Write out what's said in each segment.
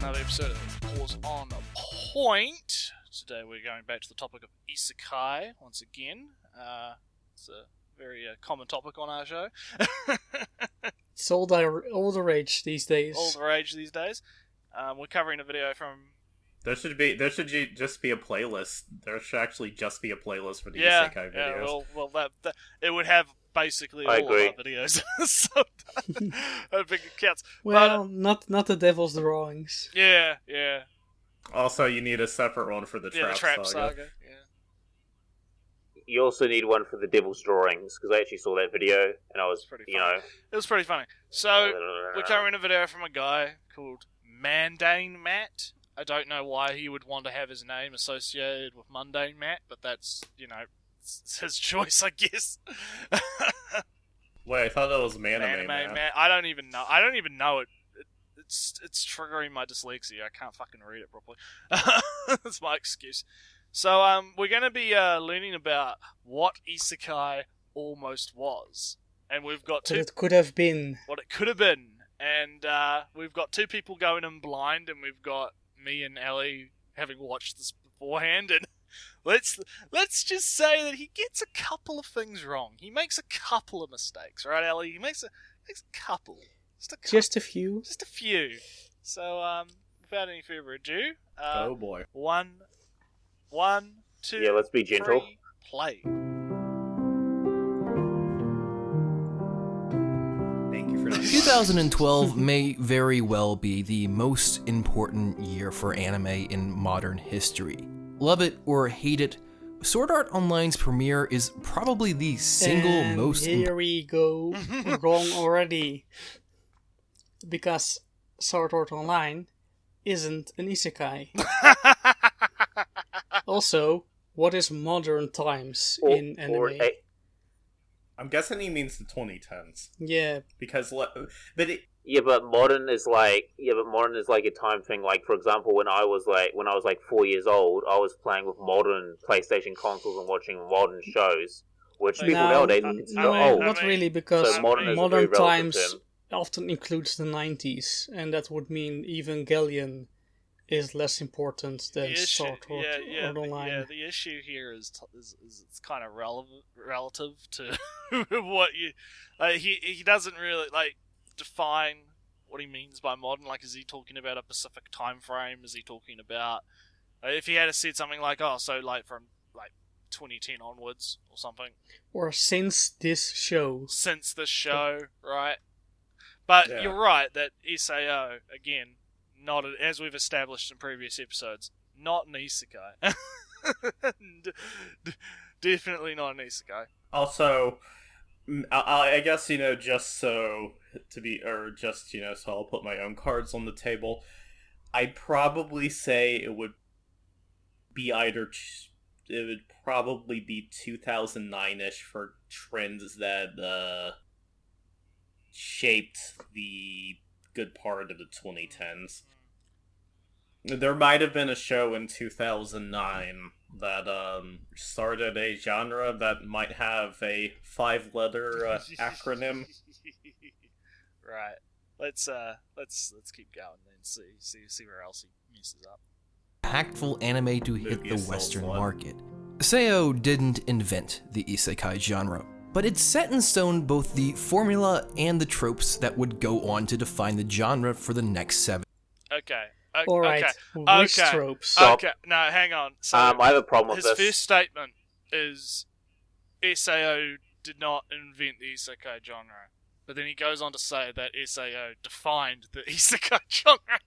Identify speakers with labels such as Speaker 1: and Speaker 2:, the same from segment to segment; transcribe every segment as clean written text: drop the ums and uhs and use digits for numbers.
Speaker 1: another episode of Pause on Point. Today we're going back to the topic of isekai once again. It's a very common topic on our show.
Speaker 2: It's all the rage these days.
Speaker 1: All the rage these days. We're covering a video from...
Speaker 3: There should just be a playlist. There should actually just be a playlist for the
Speaker 1: isekai
Speaker 3: videos.
Speaker 1: Yeah, well, that it would have basically all of our videos. So I think it counts.
Speaker 2: Well, not the devil's drawings.
Speaker 1: Yeah.
Speaker 3: Also, you need a separate one for the Trap Saga.
Speaker 1: Yeah.
Speaker 4: You also need one for the Devil's Drawings, because I actually saw that video, and I was,
Speaker 1: It was pretty funny. So, we're covering a video from a guy called Mundane Matt. I don't know why he would want to have his name associated with Mundane Matt, but that's, it's his choice, I guess.
Speaker 3: Wait, I thought that was Manime Matt.
Speaker 1: I don't even know it. It's triggering my dyslexia. I can't fucking read it properly. That's my excuse. So, we're going to be learning about what isekai almost was. And we've got
Speaker 2: What it could have been.
Speaker 1: What it could have been. And we've got two people going in blind, and we've got me and Ellie having watched this beforehand. And let's just say that he gets a couple of things wrong. He makes a couple of mistakes, right, Ellie? He makes a couple.
Speaker 2: Just a few.
Speaker 1: Just a few. So, without any further ado,
Speaker 3: oh boy.
Speaker 1: One, two,
Speaker 4: yeah, let's be gentle.
Speaker 1: 3, play.
Speaker 3: Thank you for that.
Speaker 5: 2012 may very well be the most important year for anime in modern history. Love it or hate it, Sword Art Online's premiere is probably the single most...
Speaker 2: Here we go. Wrong already. Because Sword Art Online isn't an isekai. Also, what is modern times in anime?
Speaker 3: I'm guessing he means the 2010s.
Speaker 2: Yeah.
Speaker 3: Because,
Speaker 4: but modern is like a time thing. Like, for example, when I was 4 years old, I was playing with modern PlayStation consoles and watching modern shows, which people nowadays consider old.
Speaker 2: Not really, because
Speaker 4: So modern
Speaker 2: times often includes the 90s, and that would mean Evangelion is less important than Sword Art Online.
Speaker 1: Yeah, the issue here is it's kind of relative to what you... he doesn't really, define what he means by modern. Like, is he talking about a specific time frame? Is he talking about... if he had said something like, from 2010 onwards, or something.
Speaker 2: Or since this show.
Speaker 1: Since this show, right? But you're right, that SAO, again... not, as we've established in previous episodes, not an isekai. Definitely not an isekai.
Speaker 3: Also, I guess, just so I'll put my own cards on the table, I'd probably say it would probably be 2009-ish for trends that shaped the good part of the 2010s. There might have been a show in 2009 that started a genre that might have a 5-letter acronym.
Speaker 1: Right. Let's keep going then. See where else he messes up.
Speaker 5: Impactful anime to hit the Western market. SAO didn't invent the isekai genre, but it set in stone both the formula and the tropes that would go on to define the genre for the next 7.
Speaker 1: Okay.
Speaker 2: Alright,
Speaker 1: okay.
Speaker 2: which tropes?
Speaker 1: Okay, no, hang on. So,
Speaker 4: I have a problem with
Speaker 1: his
Speaker 4: this.
Speaker 1: first statement is SAO did not invent the isekai genre. But then he goes on to say that SAO defined the isekai genre,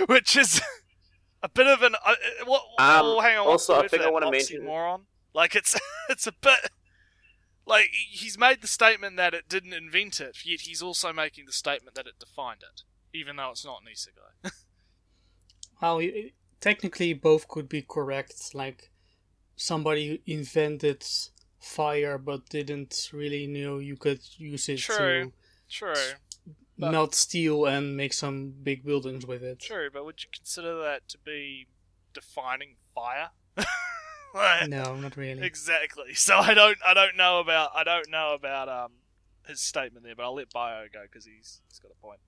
Speaker 1: which is a bit of an... hang on,
Speaker 4: also, I think I want to mention...
Speaker 1: Oxymoron? Like, it's a bit... Like, he's made the statement that it didn't invent it, yet he's also making the statement that it defined it, even though it's not an isekai.
Speaker 2: Well, technically both could be correct. Like, somebody invented fire but didn't really know you could use it to melt steel and make some big buildings with it.
Speaker 1: True, but would you consider that to be defining fire?
Speaker 2: No, not really.
Speaker 1: Exactly. So I don't know about his statement there, but I'll let Bio go because he's got a point.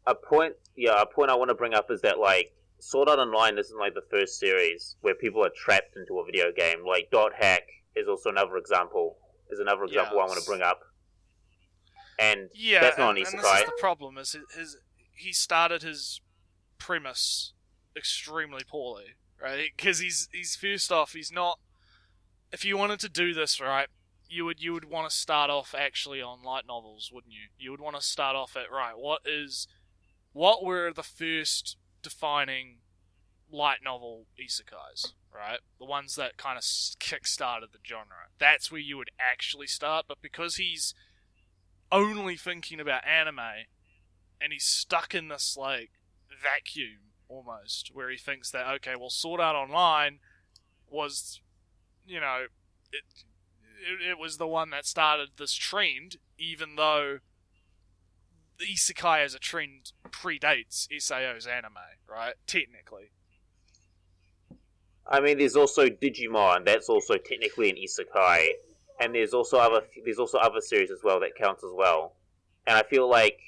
Speaker 4: a point I want to bring up is that like Sword Art Online isn't like the first series where people are trapped into a video game. Like Dot Hack is also another example. I want to bring up. And that's not an isekai.
Speaker 1: And this is the problem: is he started his premise extremely poorly, right? Because he's first off, he's not. If you wanted to do this right, you would want to start off actually on light novels, wouldn't you? You would want to start off at right. What were the first defining light novel isekais, right? The ones that kind of kick-started the genre. That's where you would actually start, but because he's only thinking about anime, and he's stuck in this, like, vacuum, almost, where he thinks that, okay, well, Sword Art Online was, you know, it was the one that started this trend, even though the isekai as a trend predates SAO's anime, right? Technically.
Speaker 4: I mean, there's also Digimon. That's also technically an isekai, and there's also other series as well that counts as well. And I feel like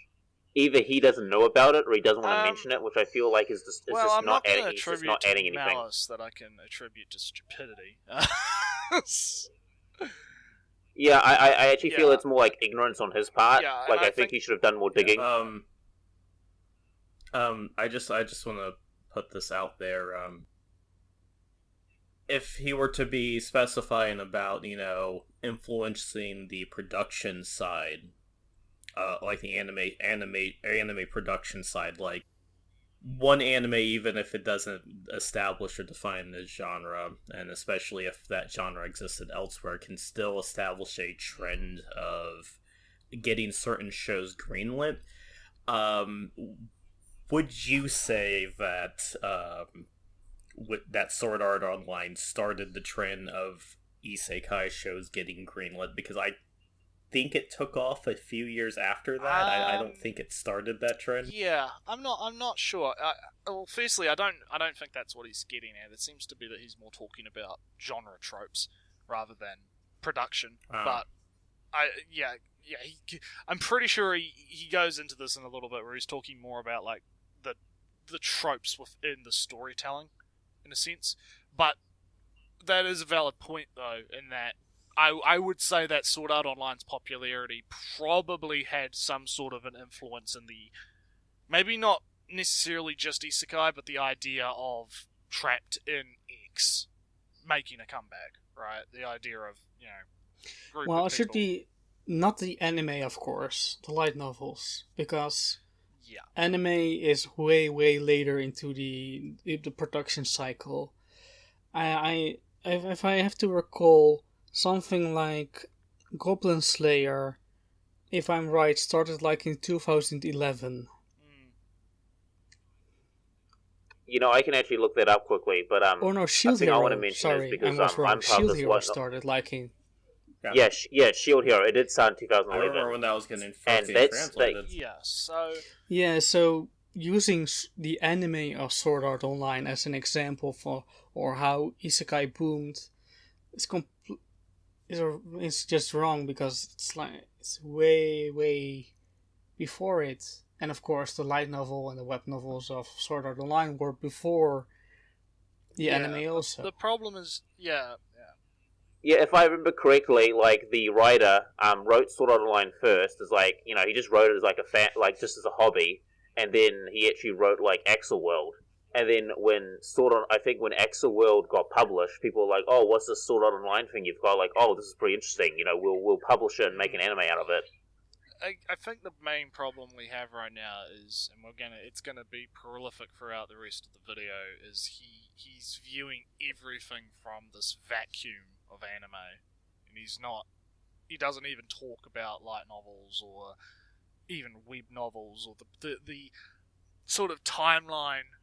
Speaker 4: either he doesn't know about it or he doesn't want to mention it, which I feel like is just not adding anything.
Speaker 1: Malice that I can attribute to stupidity.
Speaker 4: Yeah, I actually feel it's more like ignorance on his part.
Speaker 1: Yeah,
Speaker 4: like I think he should have done more digging.
Speaker 3: I just want to put this out there. If he were to be specifying about, you know, influencing the production side, like the anime production side, like one anime, even if it doesn't establish or define the genre, and especially if that genre existed elsewhere, can still establish a trend of getting certain shows greenlit. Would you say that that Sword Art Online started the trend of isekai shows getting greenlit? Because I think it took off a few years after that. I don't think it started that trend.
Speaker 1: Yeah, I'm not sure. Well, firstly, I don't think that's what he's getting at. It seems to be that he's more talking about genre tropes rather than production. But I'm pretty sure he goes into this in a little bit where he's talking more about like the tropes within the storytelling, in a sense. But that is a valid point, though, in that I would say that Sword Art Online's popularity probably had some sort of an influence in the, maybe not necessarily just isekai, but the idea of trapped in X making a comeback, right? The idea of, you know,
Speaker 2: well, it should be not the anime, of course, the light novels, because anime is way, way later into the production cycle. If I have to recall, something like Goblin Slayer, if I'm right, started like in 2011.
Speaker 4: You know, I can actually look that up quickly, but
Speaker 2: oh no, Shield Hero.
Speaker 4: I want to mention
Speaker 2: sorry,
Speaker 4: because
Speaker 2: I was wrong. Shield Hero
Speaker 4: started
Speaker 2: started like in.
Speaker 4: Yeah, Shield Hero. It did start in 2011.
Speaker 3: I remember when that was getting
Speaker 4: translated.
Speaker 2: So using the anime of Sword Art Online as an example for or how isekai boomed, it's just wrong, because it's way, way before it. And of course, the light novel and the web novels of Sword Art Online were before the anime also.
Speaker 1: The problem is,
Speaker 4: Yeah, if I remember correctly, like the writer wrote Sword Art Online first, as like, you know, he just wrote it as like a fan, like just as a hobby, and then he actually wrote like Axel World. And then when Axel World got published, people were like, "Oh, what's this Sword Art Online thing you've got?" Like, "Oh, this is pretty interesting. You know, we'll publish it and make an anime out of it."
Speaker 1: I think the main problem we have right now is, and it's gonna be prolific throughout the rest of the video, is he's viewing everything from this vacuum of anime, and he doesn't even talk about light novels or even web novels or the sort of timeline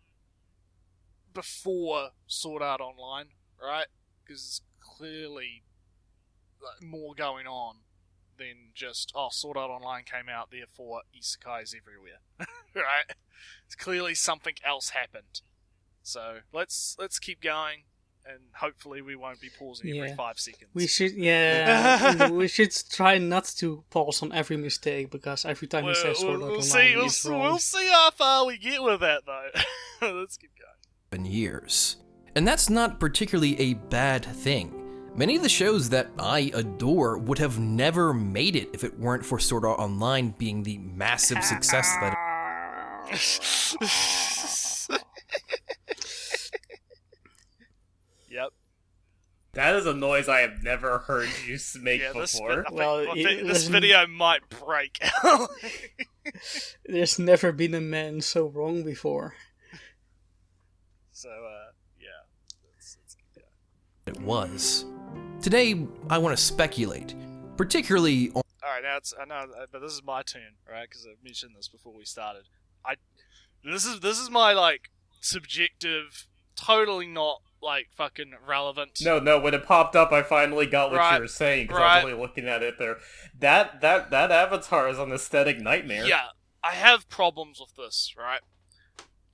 Speaker 1: before Sword Art Online, right? Because there's clearly more going on than just, Sword Art Online came out, therefore isekais everywhere, right? It's clearly something else happened. So let's keep going, and hopefully we won't be pausing every 5 seconds.
Speaker 2: We should, we should try not to pause on every mistake, because every time he says Sword Art Online, he's wrong.
Speaker 1: We'll see how far we get with that, though. Let's keep going.
Speaker 5: Years. And that's not particularly a bad thing. Many of the shows that I adore would have never made it if it weren't for Sword Art Online being the massive success that
Speaker 1: Yep.
Speaker 3: That is a noise I have never heard you make before.
Speaker 1: This video might break out.
Speaker 2: There's never been a man so wrong before.
Speaker 1: So, yeah. Let's keep going.
Speaker 5: it was. Today, I want to speculate, particularly on...
Speaker 1: Alright, I know, but this is my turn, right? Because I mentioned this before we started. This is my, like, subjective, totally not, like, fucking relevant.
Speaker 3: No, when it popped up, I finally got what you were saying, because I was really looking at it there. That avatar is an aesthetic nightmare.
Speaker 1: Yeah, I have problems with this, right?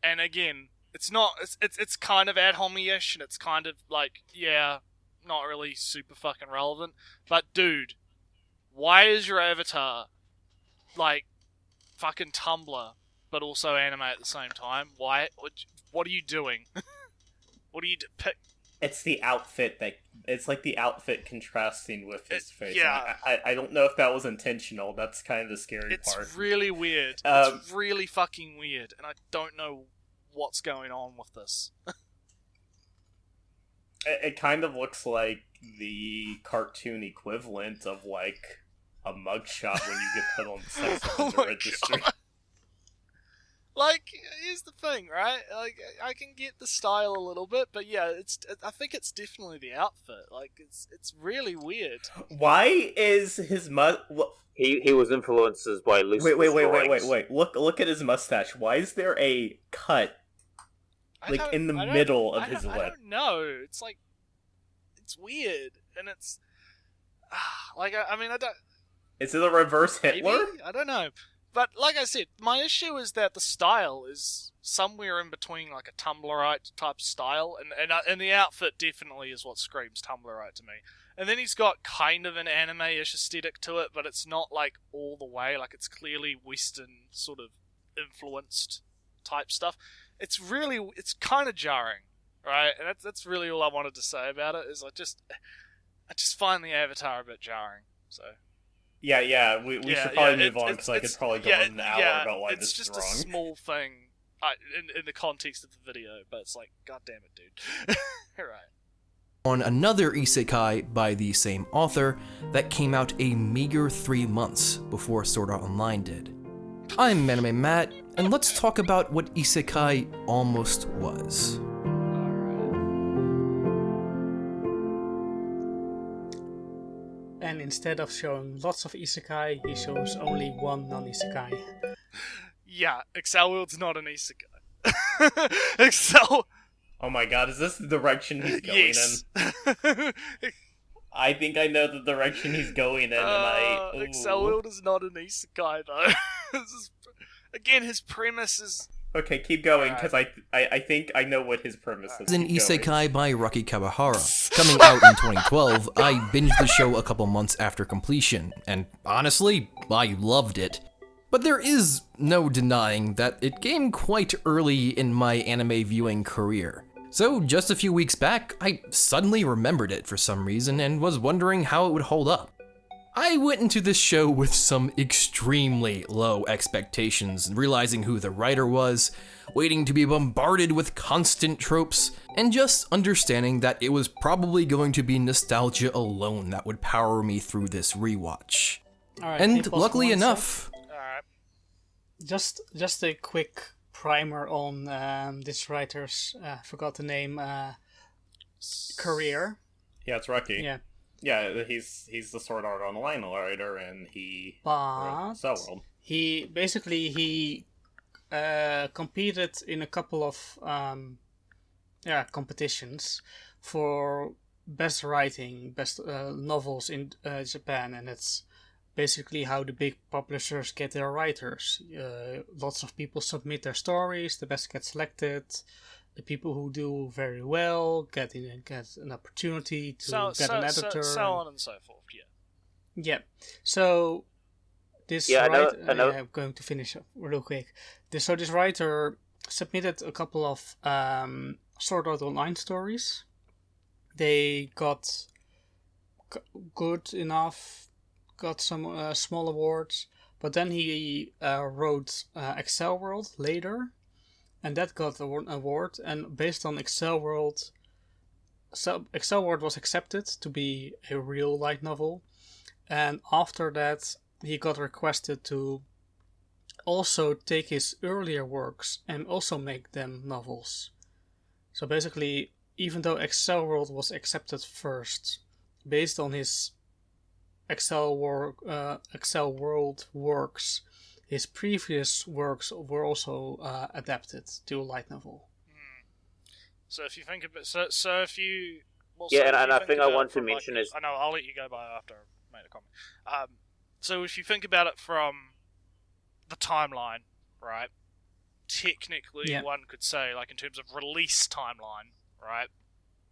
Speaker 1: And again, it's kind of ad homi-ish, and it's kind of, like, not really super fucking relevant. But, dude, why is your avatar, like, fucking Tumblr, but also anime at the same time? Why? What are you doing? What do you pick?
Speaker 3: It's the outfit it's like the outfit contrasting with his face.
Speaker 1: Yeah.
Speaker 3: I don't know if that was intentional. That's kind of the scary part.
Speaker 1: It's really weird. It's really fucking weird, and I don't know what's going on with this.
Speaker 3: It kind of looks like the cartoon equivalent of, like, a mugshot when you get put on the sex offender registry.
Speaker 1: God. Like, here's the thing, right? Like, I can get the style a little bit, but yeah, I think it's definitely the outfit. Like, it's really weird.
Speaker 3: Why is his
Speaker 4: He was influenced by Lucifer's drawings.
Speaker 3: Wait. Look at his mustache. Why is there a cut, like, in the middle of his lip?
Speaker 1: I don't know. It's like, it's weird, and it's like, I mean, I don't.
Speaker 3: Is it a reverse Hitler?
Speaker 1: Maybe? I don't know. But like I said, my issue is that the style is somewhere in between, like, a Tumblrite type style, and the outfit definitely is what screams Tumblrite to me. And then he's got kind of an anime-ish aesthetic to it, but it's not, like, all the way. Like, it's clearly Western sort of influenced type stuff. It's kind of jarring, right? And that's really all I wanted to say about it. Is I just find the avatar a bit jarring. So.
Speaker 3: Yeah, we should probably move on, because I could probably go on an hour about why this is wrong.
Speaker 1: It's just a small thing in the context of the video, but it's like, god damn it, dude. Right.
Speaker 5: On another isekai by the same author that came out a meager 3 months before Sword Art Online did. I'm Anime Matt, and let's talk about what isekai almost was.
Speaker 2: And instead of showing lots of isekai, he shows only one non-isekai.
Speaker 1: Yeah, Excel World's not an isekai. Excel...
Speaker 3: Oh my god, is this the direction he's going in? I think I know the direction he's going in,
Speaker 1: Excel World is not an isekai, though. Again, his premise is...
Speaker 3: Okay, keep going, because I think I know what his premise is.
Speaker 5: It's an isekai by Rocky Kawahara. Coming out in 2012, I binged the show a couple months after completion, and honestly, I loved it. But there is no denying that it came quite early in my anime viewing career. So just a few weeks back, I suddenly remembered it for some reason and was wondering how it would hold up. I went into this show with some extremely low expectations, realizing who the writer was, waiting to be bombarded with constant tropes, and just understanding that it was probably going to be nostalgia alone that would power me through this rewatch.
Speaker 2: Right,
Speaker 5: and luckily enough...
Speaker 2: Just a quick primer on this writer's, I forgot the name, career.
Speaker 3: Yeah, it's Rocky.
Speaker 2: Yeah.
Speaker 3: Yeah, he's the Sword Art Online writer, and he wrote Cell World.
Speaker 2: He competed in a couple of competitions for best writing, best novels in Japan, and it's basically how the big publishers get their writers. Lots of people submit their stories, the best get selected, the people who do very well get an opportunity to get an editor.
Speaker 1: So on and so forth, yeah.
Speaker 2: Yeah. So this I'm going to finish up real quick. This writer submitted a couple of Sword Art Online stories. They got good enough, got some small awards, but then he wrote Excel World later, and that got an award. And based on Excel World, Excel World was accepted to be a real light novel. And after that, he got requested to also take his earlier works and also make them novels. So basically, even though Excel World was accepted first, based on his Excel World works, his previous works were also adapted to a light novel.
Speaker 1: So if you think of it, so if you... Well,
Speaker 4: yeah,
Speaker 1: so
Speaker 4: and I think I want to
Speaker 1: like,
Speaker 4: mention is...
Speaker 1: I know, I'll let you go by after I've made a comment. So if you think about it from the timeline, right? Technically, one could say, like in terms of release timeline, right?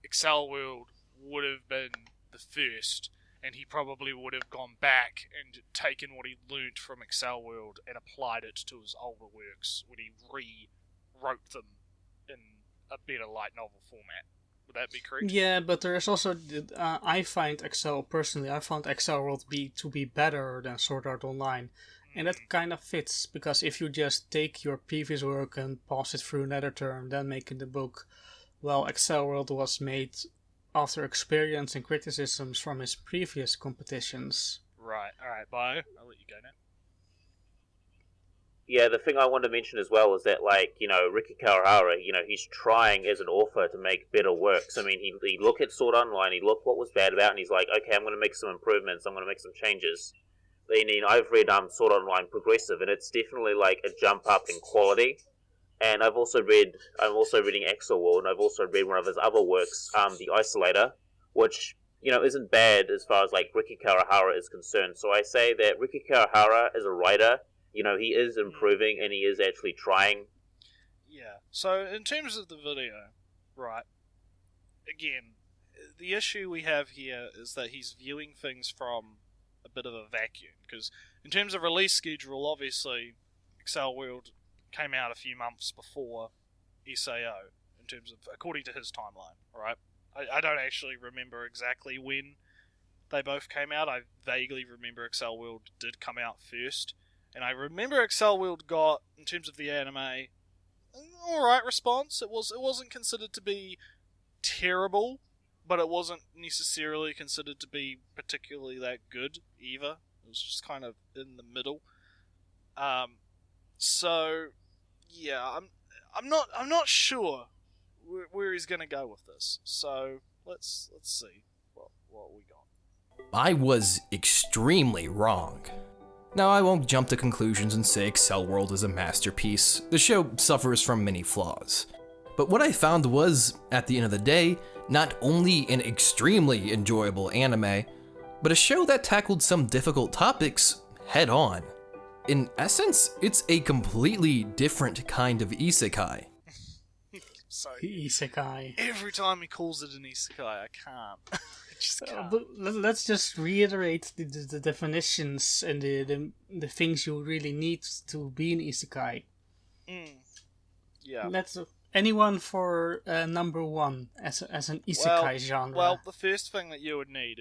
Speaker 1: Excel World would have been the first, and he probably would have gone back and taken what he learnt from Excel World and applied it to his older works when he rewrote them in a better light novel format. Would that be correct?
Speaker 2: Yeah, but there is also I found Excel World to be better than Sword Art Online, and that kind of fits, because if you just take your previous work and pass it through an editor and then make it the book, well, Excel World was made after experience and criticisms from his previous competitions.
Speaker 1: Right. All right. Bye. I'll let you go now.
Speaker 4: Yeah, the thing I want to mention as well is that, like, Riki Kawahara, he's trying as an author to make better works. I mean, he looked at Sword Online, he looked what was bad about it, and he's like, okay, I'm going to make some improvements, I'm going to make some changes. I've read Sword Online Progressive, and it's definitely like a jump up in quality. And I'm also reading Excel World, and I've also read one of his other works, The Isolator, which, isn't bad as far as, like, Riki Kawahara is concerned. So I say that Riki Kawahara as a writer, he is improving and he is actually trying.
Speaker 1: Yeah. So in terms of the video, right, again, the issue we have here is that he's viewing things from a bit of a vacuum. Because in terms of release schedule, obviously, Excel World came out a few months before SAO, in terms of, according to his timeline, right? I don't actually remember exactly when they both came out. I vaguely remember Excel World did come out first. And I remember Excel World got, in terms of the anime, an alright response. It wasn't considered to be terrible, but it wasn't necessarily considered to be particularly that good either. It was just kind of in the middle. So yeah, I'm not sure where he's gonna go with this. So let's see what we got.
Speaker 5: I was extremely wrong. Now, I won't jump to conclusions and say Excel World is a masterpiece. The show suffers from many flaws. But what I found was, at the end of the day, not only an extremely enjoyable anime, but a show that tackled some difficult topics head on. In essence, it's a completely different kind of isekai.
Speaker 1: Sorry.
Speaker 2: Isekai.
Speaker 1: Every time he calls it an isekai, I can't.
Speaker 2: But let's just reiterate the definitions and the things you really need to be an isekai.
Speaker 1: Yeah.
Speaker 2: Anyone for number one as an isekai genre.
Speaker 1: Well, the first thing that you would need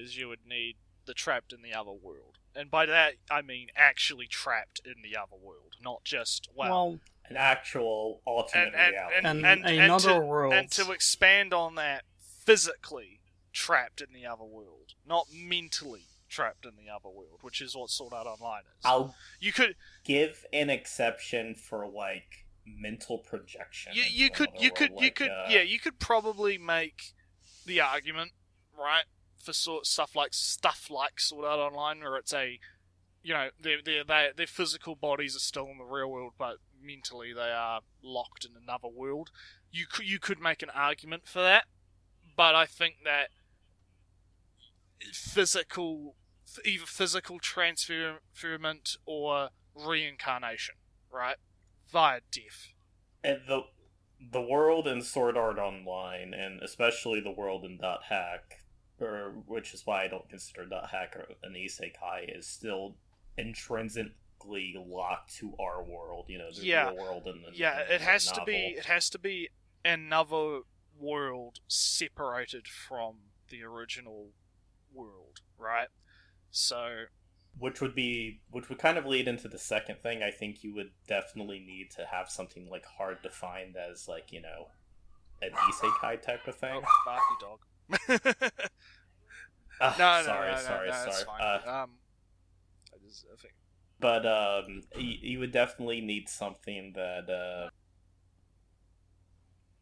Speaker 1: the trapped in the other world, and by that I mean actually trapped in the other world, not just an
Speaker 3: actual alternate reality.
Speaker 2: And another world.
Speaker 1: And to expand on that, physically trapped in the other world, not mentally trapped in the other world, which is what Sword Art Online is.
Speaker 3: You could give an exception for like mental projection.
Speaker 1: You could probably make the argument, right, for stuff like Sword Art Online, where it's their physical bodies are still in the real world, but mentally they are locked in another world. You could make an argument for that, but I think that either physical transferment or reincarnation, right, via death.
Speaker 3: And the world in Sword Art Online, and especially the world in .hack, which is why I don't consider .hack an isekai, is still intrinsically locked to our world. You know, the real world in the
Speaker 1: it has
Speaker 3: novel.
Speaker 1: It has to be another world separated from the original world, right? So,
Speaker 3: which would kind of lead into the second thing. I think you would definitely need to have something like hard defined as, like, you know, an isekai type of thing.
Speaker 1: Oh, barky dog. Sorry. That's fine. I think.
Speaker 3: But you would definitely need something that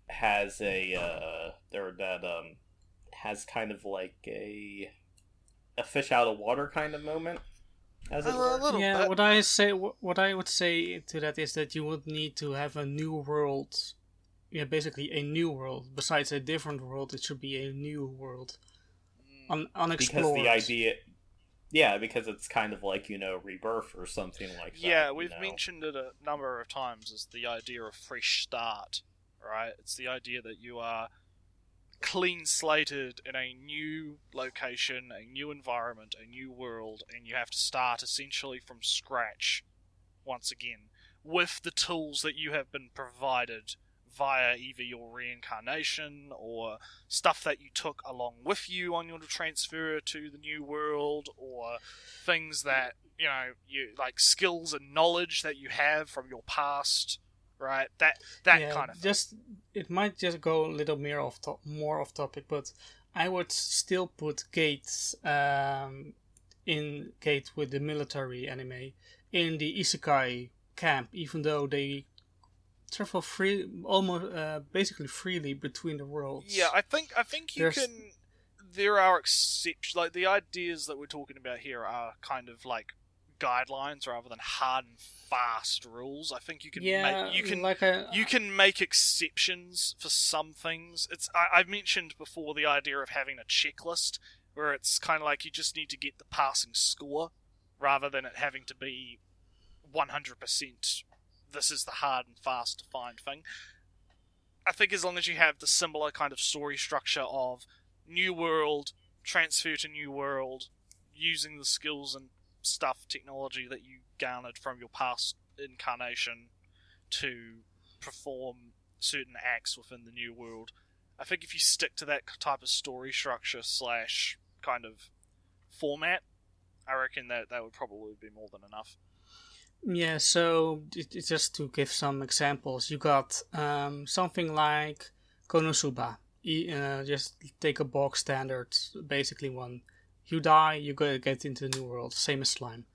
Speaker 3: has has kind of like a fish out of water kind of moment, as it were.
Speaker 2: A little bit. What I would say to that is that you would need to have a new world. Yeah, basically a new world. Besides a different world, it should be a new world, unexplored.
Speaker 3: Because the idea. Yeah, because it's kind of like, you know, Rebirth or something like that.
Speaker 1: Yeah, we've mentioned it a number of times as the idea of fresh start, right? It's the idea that you are clean slated in a new location, a new environment, a new world, and you have to start essentially from scratch once again with the tools that you have been provided via either your reincarnation or stuff that you took along with you on your transfer to the new world, or things that, you know, you like skills and knowledge that you have from your past, right? That kind of thing.
Speaker 2: It might just go a little more off topic, but I would still put Gate with the military anime in the isekai camp, even though they travel basically freely between the worlds.
Speaker 1: Yeah, I think there are exceptions. Like, the ideas that we're talking about here are kind of like guidelines rather than hard and fast rules. I think you can make exceptions for some things. I've mentioned before the idea of having a checklist where it's kind of like you just need to get the passing score rather than it having to be 100%. This is the hard and fast defined thing. I think as long as you have the similar kind of story structure of new world, transfer to new world, using the skills and stuff, technology that you garnered from your past incarnation to perform certain acts within the new world, I think if you stick to that type of story structure / kind of format, I reckon that would probably be more than enough.
Speaker 2: Yeah, so just to give some examples, you got something like Konosuba. Just take a bog standard, basically one. You die, you get into the new world, same as slime.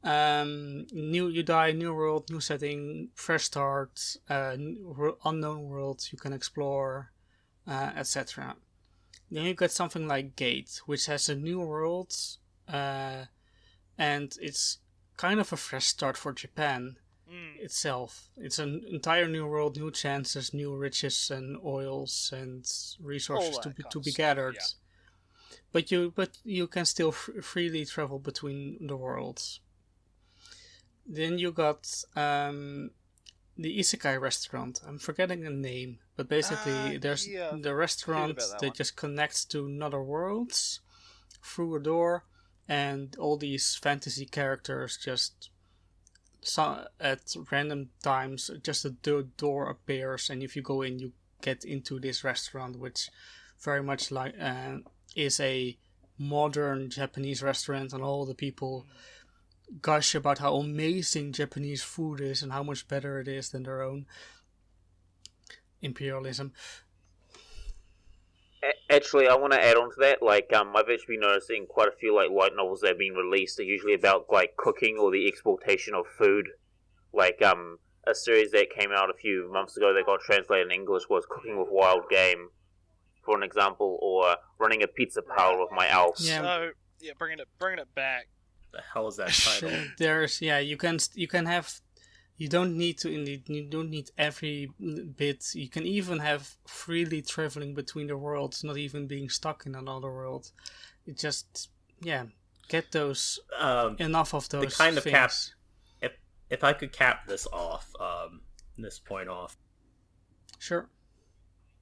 Speaker 2: You die, new world, new setting, fresh start, unknown world you can explore, etc. Then you get something like Gate, which has a new world, and it's kind of a fresh start for Japan itself. It's an entire new world, new chances, new riches and oils and resources to be gathered. Yeah. But you can still freely travel between the worlds. Then you got the Isekai restaurant. I'm forgetting the name, but basically there's the restaurant that just connects to another worlds through a door. And all these fantasy characters just at random times, just a door appears, and if you go in, you get into this restaurant, which very much like is a modern Japanese restaurant, and all the people gush about how amazing Japanese food is and how much better it is than their own imperialism.
Speaker 4: Actually, I want to add on to that. Like, I've actually been noticing quite a few like light novels that have been released are usually about like cooking or the exploitation of food. Like, a series that came out a few months ago that got translated in English was Cooking with Wild Game, for an example, or Running a Pizza Parlor with My Elves.
Speaker 1: Yeah. So bringing it back.
Speaker 3: The hell is that title?
Speaker 2: You don't need every bit. You can even have freely traveling between the worlds, not even being stuck in another world. It just, get those, enough of those
Speaker 3: the kind
Speaker 2: things.
Speaker 3: Of cap. If I could cap this off, this point off,
Speaker 2: Sure.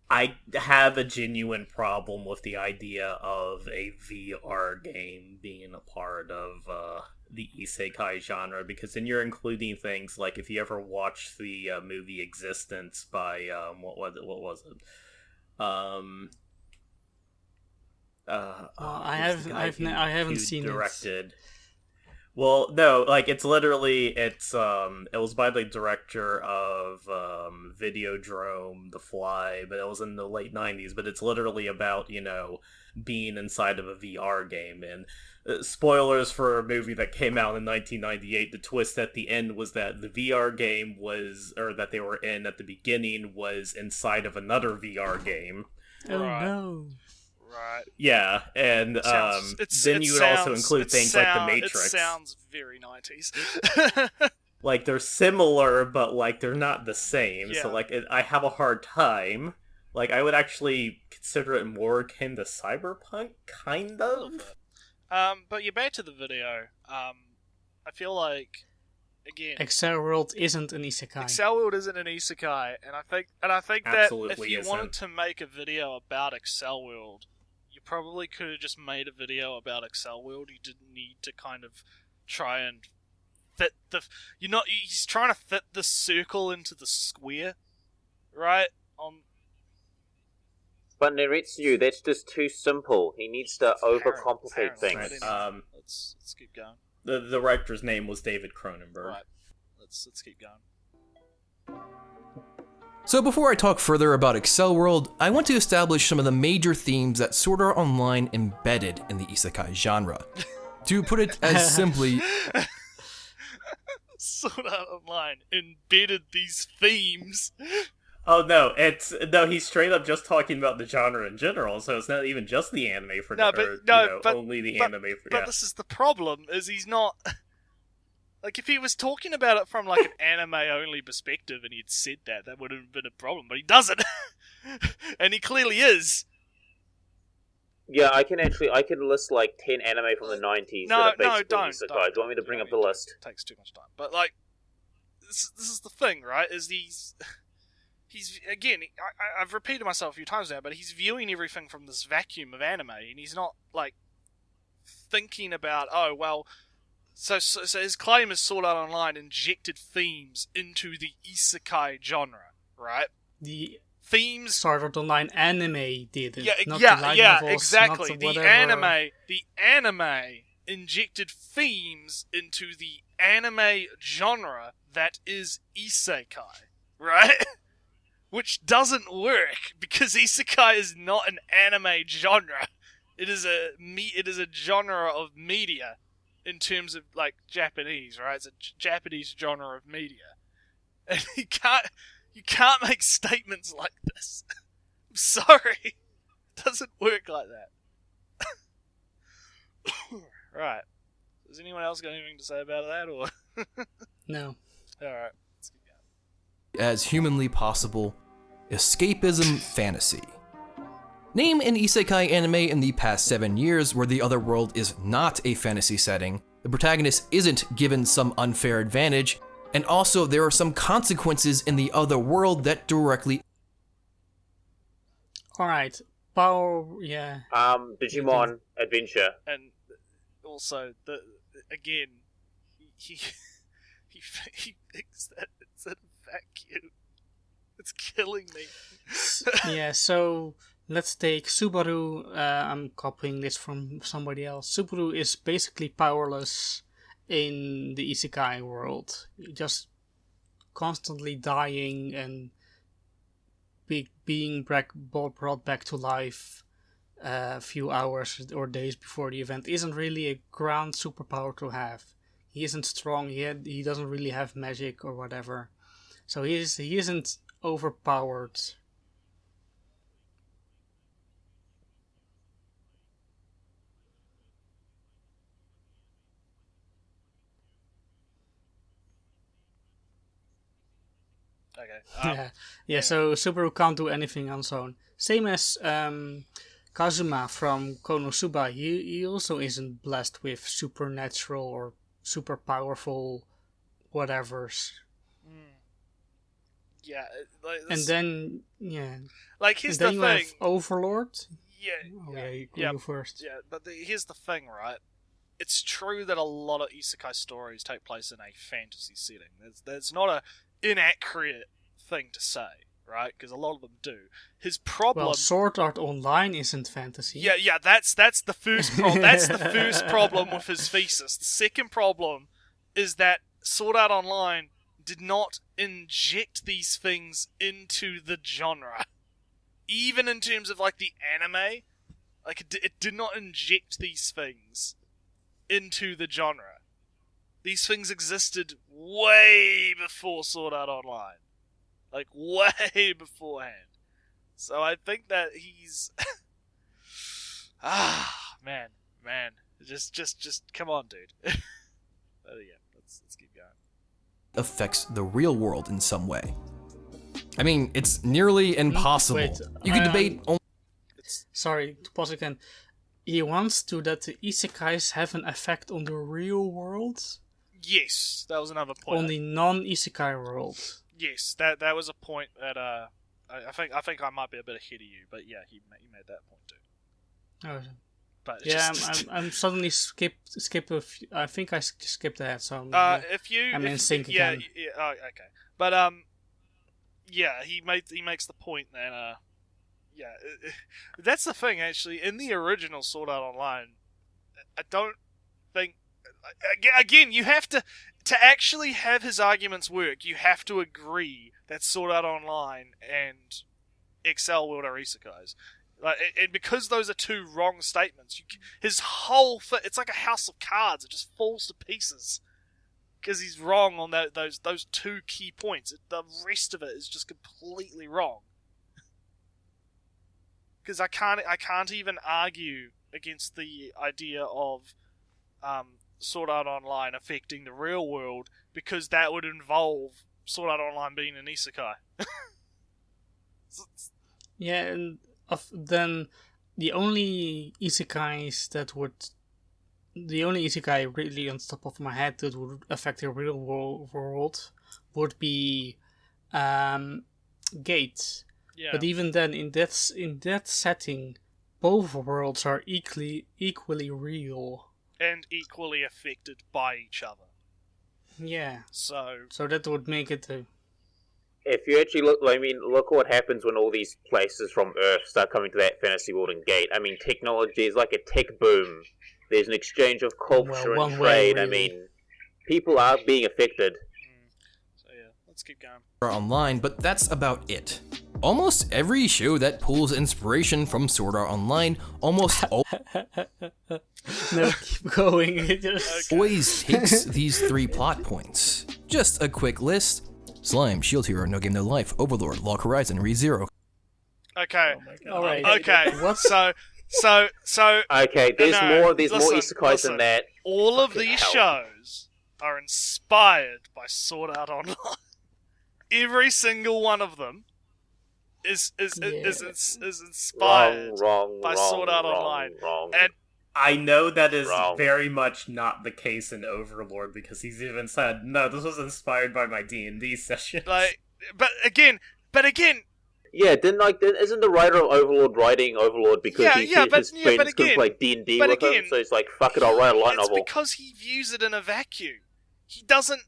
Speaker 3: I have a genuine problem with the idea of a VR game being a part of the isekai genre, because then you're including things like, if you ever watched the movie Existence by what was it?
Speaker 2: Well, I haven't seen
Speaker 3: directed. Well, no, like it was by the director of Videodrome, The Fly, but it was in the late 90s, but it's literally about, being inside of a VR game. And spoilers for a movie that came out in 1998, the twist at the end was that the VR game that they were in at the beginning was inside of another VR game.
Speaker 2: Oh no.
Speaker 1: Right.
Speaker 3: Yeah, and then you would also include things like The Matrix.
Speaker 1: It sounds very 90s.
Speaker 3: Like, they're similar, but, like, they're not the same.
Speaker 1: Yeah.
Speaker 3: So, like, I have a hard time. Like, I would actually consider it more akin to Cyberpunk, kind of.
Speaker 1: But you're back to the video. I feel like, again,
Speaker 2: Excel World isn't an isekai.
Speaker 1: Excel World isn't an isekai, and I think that
Speaker 3: Absolutely
Speaker 1: if you
Speaker 3: isn't.
Speaker 1: wanted to make a video about Excel World, you probably could have just made a video about Excel World. You didn't need to kind of try and fit he's trying to fit the circle into the square, right?
Speaker 4: But Neritsu, that's just too simple. He needs to overcomplicate things.
Speaker 1: Let's keep going.
Speaker 3: The director's name was David Cronenberg.
Speaker 1: Right. Let's keep going.
Speaker 5: So before I talk further about Excel World, I want to establish some of the major themes that Sword Art Online embedded in the isekai genre. To put it as simply,
Speaker 1: Sword Art Online embedded these themes.
Speaker 3: Oh no, he's straight up just talking about the genre in general, so it's not even just the anime for only the anime for.
Speaker 1: But this is the problem: is he's not. Like, if he was talking about it from, like, an anime-only perspective and he'd said that would have been a problem, but he doesn't. And he clearly is.
Speaker 4: Yeah, I can list, like, 10 anime from the 90s that are basically
Speaker 1: don't.
Speaker 4: isekai. Do you want me to bring up the list?
Speaker 1: It takes too much time. But, like, this is the thing, right, is he's again, I've repeated myself a few times now, but he's viewing everything from this vacuum of anime, and he's not, like, thinking about, oh, well... So his claim is Sword Art Online injected themes into the isekai genre, right?
Speaker 2: The
Speaker 1: themes
Speaker 2: Sword Art Online anime did it.
Speaker 1: Exactly. The anime injected themes into the anime genre that is isekai, right? Which doesn't work because isekai is not an anime genre. It is a genre of media. In terms of, like, Japanese, right? It's a Japanese genre of media. And you can't make statements like this. I'm sorry. It doesn't work like that. Right. Has anyone else got anything to say about that, or?
Speaker 2: No.
Speaker 1: Alright, let's keep going.
Speaker 5: as humanly possible, escapism fantasy. Name an isekai anime in the past 7 years where the other world is not a fantasy setting, the protagonist isn't given some unfair advantage, and also there are some consequences in the other world that directly...
Speaker 2: Alright, Power, yeah.
Speaker 4: Digimon Adventure.
Speaker 1: And also, again, he thinks that it's a vacuum. It's killing me.
Speaker 2: Yeah, so... Let's take Subaru. I'm copying this from somebody else. Subaru is basically powerless in the isekai world. Just constantly dying and being brought back to life a few hours or days before the event isn't really a ground superpower to have. He isn't strong. He doesn't really have magic or whatever. So he isn't overpowered.
Speaker 1: Okay.
Speaker 2: Yeah. So Subaru can't do anything on his own. Same as Kazuma from Konosuba. He also isn't blessed with supernatural or super powerful whatevers.
Speaker 1: Yeah, like,
Speaker 2: And then, yeah.
Speaker 1: like here's
Speaker 2: And then
Speaker 1: the
Speaker 2: you
Speaker 1: thing.
Speaker 2: have Overlord.
Speaker 1: Yeah,
Speaker 2: Oh, yeah, you
Speaker 1: yeah,
Speaker 2: go first.
Speaker 1: yeah, but here's the thing, right? It's true that a lot of isekai stories take place in a fantasy setting. That's not a inaccurate thing to say, right? Because a lot of them do. His problem.
Speaker 2: Well, Sword Art Online isn't fantasy.
Speaker 1: Yeah, that's the first problem. That's the first problem with his thesis. The second problem is that Sword Art Online did not inject these things into the genre. Even in terms of, like, the anime, like, it did not inject these things into the genre. These things existed way before Sword Art Online. Like, way beforehand. So I think that he's... man. Just come on, dude. Yeah, let's keep going.
Speaker 5: Affects the real world in some way. I mean, it's nearly impossible.
Speaker 2: Wait,
Speaker 5: you could debate.
Speaker 2: Sorry, to pause again. He wants to that the isekais have an effect on the real world,
Speaker 1: Yes, that was another point.
Speaker 2: on the non-isekai world.
Speaker 1: Yes, that was a point that I think I might be a bit ahead of you, but yeah, he made that point too.
Speaker 2: Oh,
Speaker 1: But it
Speaker 2: yeah,
Speaker 1: just,
Speaker 2: I'm suddenly skip a few, I think I skipped ahead. So
Speaker 1: if you
Speaker 2: I'm in sync
Speaker 1: yeah,
Speaker 2: again.
Speaker 1: yeah, oh, okay, but yeah, he makes the point that yeah, that's the thing actually. In the original Sword Art Online, I don't think again you have to actually have his arguments work. You have to agree that Sword Art Online and Excel World are isekais. Like, and because those are two wrong statements, his whole it's like a house of cards. It just falls to pieces because he's wrong on those two key points. The rest of it is just completely wrong. Because I can't even argue against the idea of Sword Art Online affecting the real world, because that would involve Sword Art Online being an isekai.
Speaker 2: Yeah, and then the only isekai really on top of my head that would affect the real world would be Gate.
Speaker 1: Yeah.
Speaker 2: But even then, in that setting, both worlds are equally real.
Speaker 1: And equally affected by each other.
Speaker 2: Yeah.
Speaker 1: So
Speaker 2: that would make it a...
Speaker 4: If you actually look, I mean, look what happens when all these places from Earth start coming to that fantasy world and Gate. I mean, technology is like a tech boom. There's an exchange of culture and trade. I mean, people are being affected.
Speaker 1: So yeah, let's keep going.
Speaker 5: Online, but that's about it. Almost every show that pulls inspiration from Sword Art Online almost
Speaker 2: No, keep going.
Speaker 5: always takes these three plot points. Just a quick list: Slime, Shield Hero, No Game No Life, Overlord, Log Horizon, ReZero.
Speaker 1: Okay.
Speaker 3: Oh my God.
Speaker 2: All right.
Speaker 1: Okay.
Speaker 2: What?
Speaker 1: So.
Speaker 4: Okay, there's
Speaker 1: No,
Speaker 4: more
Speaker 1: listen,
Speaker 4: isekais than that.
Speaker 1: All of
Speaker 4: Fucking
Speaker 1: these
Speaker 4: hell.
Speaker 1: shows are inspired by Sword Art Online. Every single one of them is inspired
Speaker 4: Wrong,
Speaker 1: by Sword Art Online.
Speaker 4: Wrong.
Speaker 1: And
Speaker 3: I know that is
Speaker 4: Wrong.
Speaker 3: very much not the case in Overlord, because he's even said, no, this was inspired by my D&D session.
Speaker 1: like, but again,
Speaker 4: Yeah, isn't the writer of Overlord writing Overlord because his friends couldn't play D&D with him, so he's like, fuck it, I'll write a light
Speaker 1: it's
Speaker 4: novel.
Speaker 1: because he views it in a vacuum. He doesn't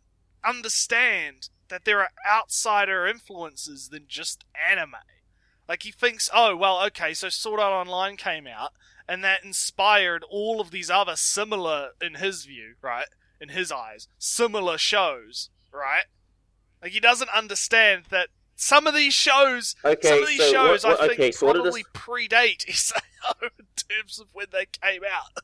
Speaker 1: understand that there are outsider influences than just anime. Like, he thinks, oh, well, okay, so Sword Art Online came out, and that inspired all of these other similar, in his view, right, in his eyes, similar shows, right? Like, he doesn't understand that some of these shows, I think, probably predate Isao in terms of when they came out.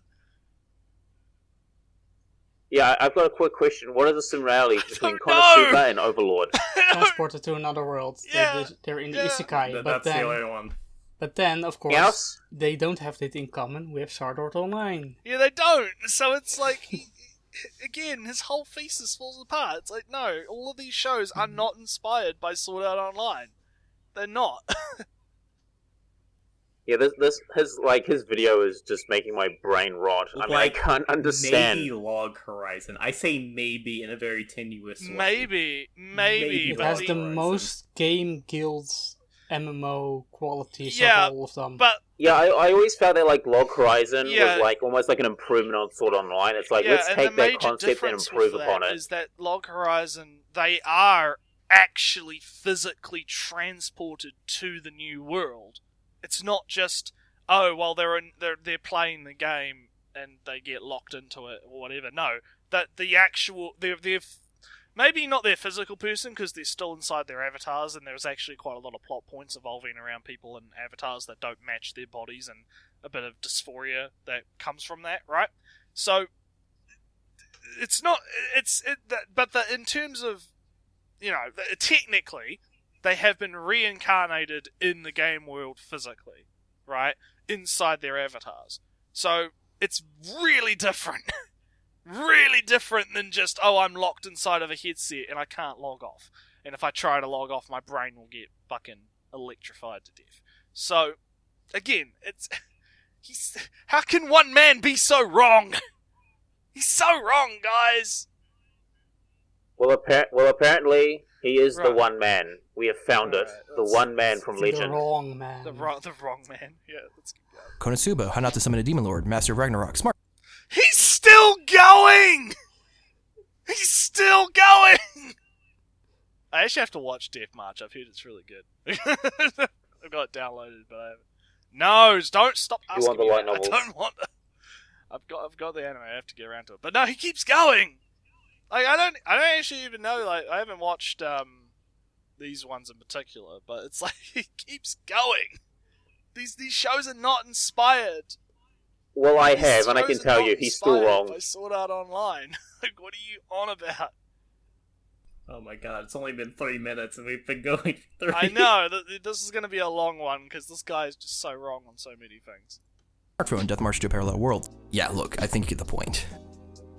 Speaker 4: Yeah, I've got a quick question. What are the similarities between
Speaker 1: don't know.
Speaker 4: Konosuba and Overlord?
Speaker 2: Transported to another world.
Speaker 1: Yeah,
Speaker 2: They're in the
Speaker 1: yeah.
Speaker 2: isekai.
Speaker 3: That's the other one.
Speaker 2: But then, of course,
Speaker 4: Yes?
Speaker 2: they don't have that in common with Sword Art Online.
Speaker 1: Yeah, they don't. So it's like, again, his whole thesis falls apart. It's like, no, all of these shows are not inspired by Sword Art Online. They're not.
Speaker 4: Yeah, his video is just making my brain rot. I mean, I can't understand.
Speaker 3: Maybe Log Horizon. I say maybe in a very tenuous way.
Speaker 1: Maybe.
Speaker 2: It has the most Game Guild's MMO qualities of all of them.
Speaker 1: But
Speaker 4: yeah, I always felt that like Log Horizon was like almost like an improvement on Sword Online. It's like let's take that concept and improve upon it.
Speaker 1: Is that Log Horizon? They are actually physically transported to the new world. It's not just they're playing the game and they get locked into it or whatever. No, that the actual they're maybe not their physical person because they're still inside their avatars, and there's actually quite a lot of plot points evolving around people and avatars that don't match their bodies and a bit of dysphoria that comes from that, right? So it's not in terms of technically. They have been reincarnated in the game world physically, right? Inside their avatars. So, it's really different. Really different than just, I'm locked inside of a headset and I can't log off. And if I try to log off, my brain will get fucking electrified to death. So, again, how can one man be so wrong? He's so wrong, guys!
Speaker 4: Well, apparently... He is the one man. We have found it. The one man from Legend.
Speaker 2: The wrong man.
Speaker 1: The wrong man. Yeah, let's keep
Speaker 5: Konosuba,
Speaker 1: going.
Speaker 5: how not to summon a demon lord, master of Ragnarok. Smart.
Speaker 1: He's still going! He's still going! I actually have to watch Death March. I've heard it's really good. I've got it downloaded, but I haven't. No, don't stop asking
Speaker 4: you want the light
Speaker 1: me.
Speaker 4: novels?
Speaker 1: I don't want it. I've got the anime. I have to get around to it. But no, he keeps going! Like, I don't actually even know, like, I haven't watched, these ones in particular, but it's like, he keeps going. These shows are not inspired.
Speaker 4: Well, I have, and I can tell you, he's still wrong.
Speaker 1: By Sword Art Online. Like, what are you on about?
Speaker 3: Oh my god, it's only been 3 minutes and we've been going 3.
Speaker 1: I know, this is going to be a long one, because this guy is just so wrong on so many things.
Speaker 5: Smartphone, Death March to a Parallel World. Yeah, look, I think you get the point.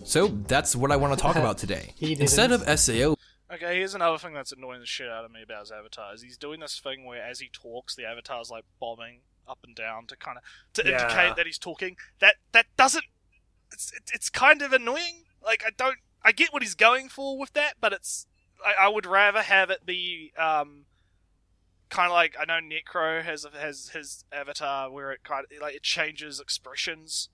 Speaker 5: So, that's what I want to talk about today. Instead of SAO...
Speaker 1: Okay, here's another thing that's annoying the shit out of me about his avatar, is he's doing this thing where as he talks, the avatar's like bobbing up and down to kind of, indicate that he's talking. That doesn't... It's kind of annoying. Like, I get what he's going for with that, but I would rather have it be, kind of like, I know Necro has his avatar where it kind of, like, it changes expressions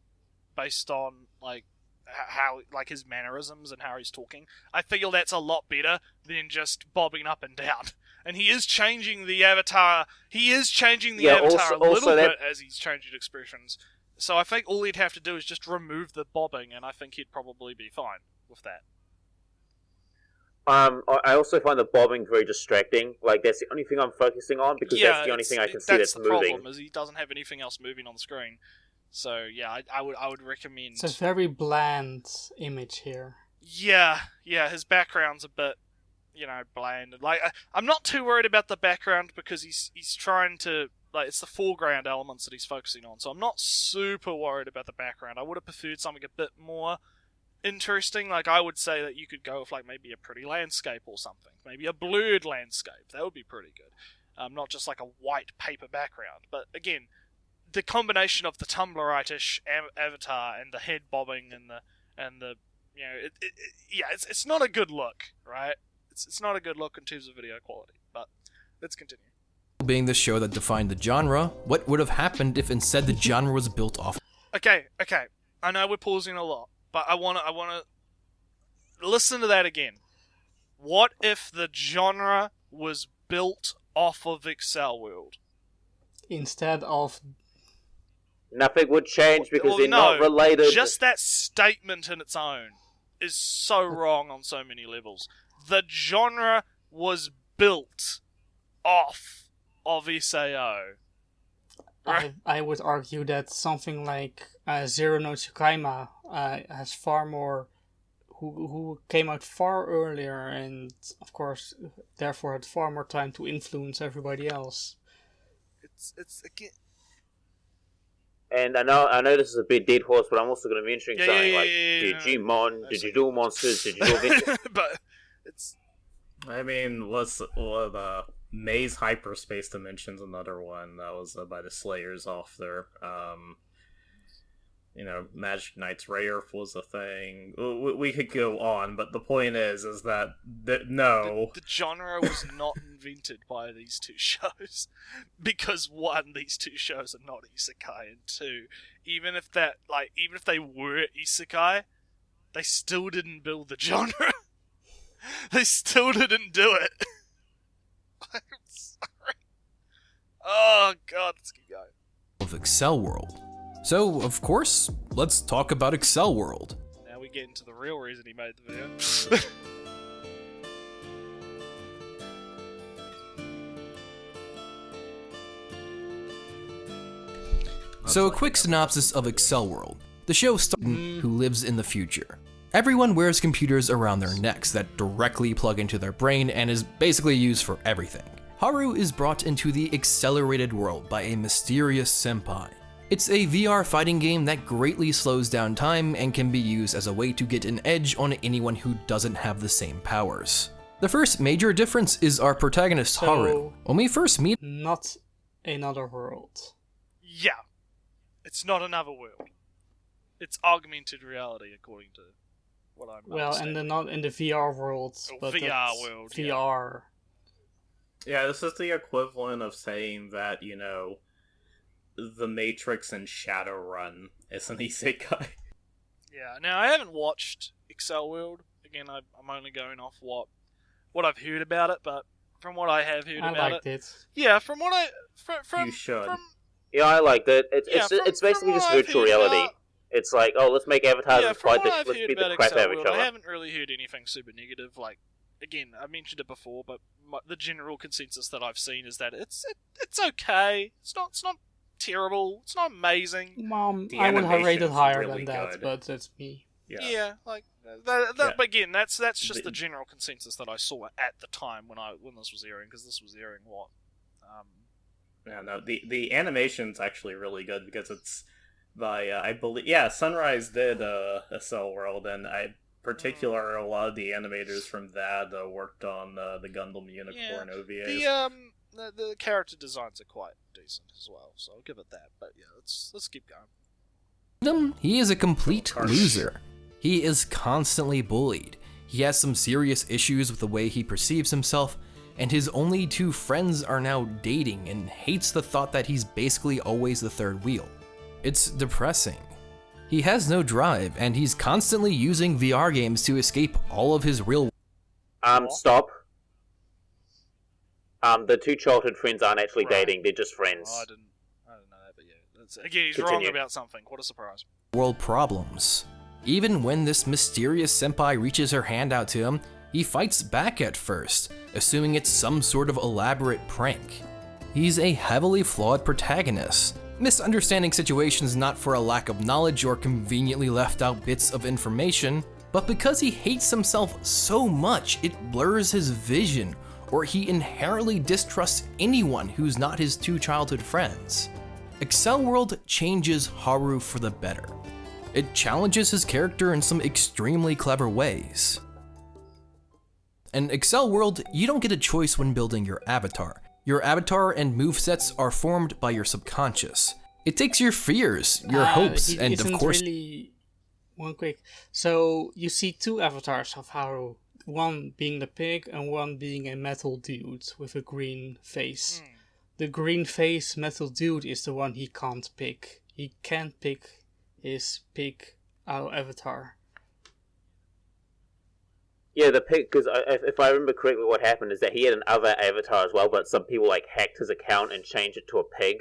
Speaker 1: based on, like, how, like, his mannerisms and how he's talking. I feel that's a lot better than just bobbing up and down. And he is changing the avatar. He is changing the avatar a little bit as he's changing expressions. So I think all he'd have to do is just remove the bobbing, and I think he'd probably be fine with that.
Speaker 4: I also find the bobbing very distracting. Like, that's the only thing I'm focusing on, because that's the only thing I can see that's moving. That's the problem, is he doesn't have anything else moving on the screen. So, yeah, I would recommend...
Speaker 2: It's a very bland image here.
Speaker 1: Yeah, his background's a bit, bland. Like, I'm not too worried about the background, because he's trying to... Like, it's the foreground elements that he's focusing on, so I'm not super worried about the background. I would have preferred something a bit more interesting. Like, I would say that you could go with, like, maybe a pretty landscape or something. Maybe a blurred landscape. That would be pretty good. Not just like a white paper background. But, again... The combination of the Tumblr-ite-ish avatar and the head bobbing and the it's not a good look, right? It's not a good look in terms of video quality. But let's continue.
Speaker 5: Being the show that defined the genre, what would have happened if instead the genre was built off?
Speaker 1: Okay. I know we're pausing a lot, but I wanna listen to that again. What if the genre was built off of Excel World
Speaker 2: instead of?
Speaker 4: Nothing would change because they're not related.
Speaker 1: Just that statement in its own is so wrong on so many levels. The genre was built off of SAO. Right?
Speaker 2: I would argue that something like Zero no Tsukaima has far more... Who came out far earlier and, of course, therefore had far more time to influence everybody else.
Speaker 1: It's again...
Speaker 4: And I know this is a bit dead horse, but I'm also going to mention something like Digimon, Digital Monsters, Digital Adventure.
Speaker 1: But it's...
Speaker 3: I mean, Maze Hyperspace Dimension's another one that was by the Slayers author. Magic Knight's Rayearth was a thing. We could go on, but the point is that no.
Speaker 1: The genre was not invented by these two shows, because one, these two shows are not isekai, and two, even if they were isekai, they still didn't build the genre. They still didn't do it. I'm sorry. Oh god, let's keep going.
Speaker 5: Of Accel World. So, of course, let's talk about Accel World.
Speaker 1: Now we get into the real reason he made the video.
Speaker 5: So a quick synopsis of Accel World. The show stars who lives in the future. Everyone wears computers around their necks that directly plug into their brain and is basically used for everything. Haru is brought into the accelerated world by a mysterious senpai. It's a VR fighting game that greatly slows down time and can be used as a way to get an edge on anyone who doesn't have the same powers. The first major difference is our protagonist Haru. When we first meet,
Speaker 2: not another world.
Speaker 1: Yeah. It's not another world. It's augmented reality, according to what I'm
Speaker 2: and then not in the VR world, but
Speaker 1: VR world.
Speaker 2: VR.
Speaker 3: Yeah, this is the equivalent of saying that, The Matrix and Shadowrun is an isekai.
Speaker 1: Yeah, now I haven't watched Accel World. Again, I'm only going off what I've heard about it, but from what I have heard about
Speaker 2: liked it.
Speaker 1: Yeah, from what I... From,
Speaker 3: you should.
Speaker 4: Yeah, I liked it. It's basically just virtual reality. It's like, let's make avatars and fight this. Let's beat the crap out of each other.
Speaker 1: I haven't really heard anything super negative. Like, again, I mentioned it before, but the general consensus that I've seen is that it's okay. It's not terrible. It's not amazing.
Speaker 2: I would have rated higher than that, but that's me.
Speaker 1: Yeah, like that. But again, that's just the general consensus that I saw at the time when this was airing, because this was airing what.
Speaker 3: The animation's actually really good because it's by I believe Sunrise did Accel World, and a lot of the animators from that worked on the Gundam Unicorn OVAs.
Speaker 1: The character designs are quite decent as well, so I'll give it that. But yeah, let's keep going.
Speaker 5: He is a complete loser. He is constantly bullied. He has some serious issues with the way he perceives himself, and his only two friends are now dating and hates the thought that he's basically always the third wheel. It's depressing. He has no drive, and he's constantly using VR games to escape all of his real...
Speaker 4: Stop. The two childhood friends aren't actually dating, they're just friends.
Speaker 1: Oh, I didn't know that, but yeah. Again, he's wrong about something. What a surprise.
Speaker 5: World problems. Even when this mysterious senpai reaches her hand out to him, he fights back at first, assuming it's some sort of elaborate prank. He's a heavily flawed protagonist, misunderstanding situations not for a lack of knowledge or conveniently left out bits of information, but because he hates himself so much it blurs his vision, or he inherently distrusts anyone who's not his two childhood friends. Accel World changes Haru for the better. It challenges his character in some extremely clever ways. In Accel World, you don't get a choice when building your avatar. Your avatar and movesets are formed by your subconscious. It takes your fears, your hopes, and of course...
Speaker 2: One quick. So, you see two avatars of Haru. One being the pig and one being a metal dude with a green face. The green face metal dude is the one he can't pick. He can't pick his pig avatar.
Speaker 4: Yeah, the pig, because if I remember correctly, what happened is that he had an other avatar as well, but some people hacked his account and changed it to a pig,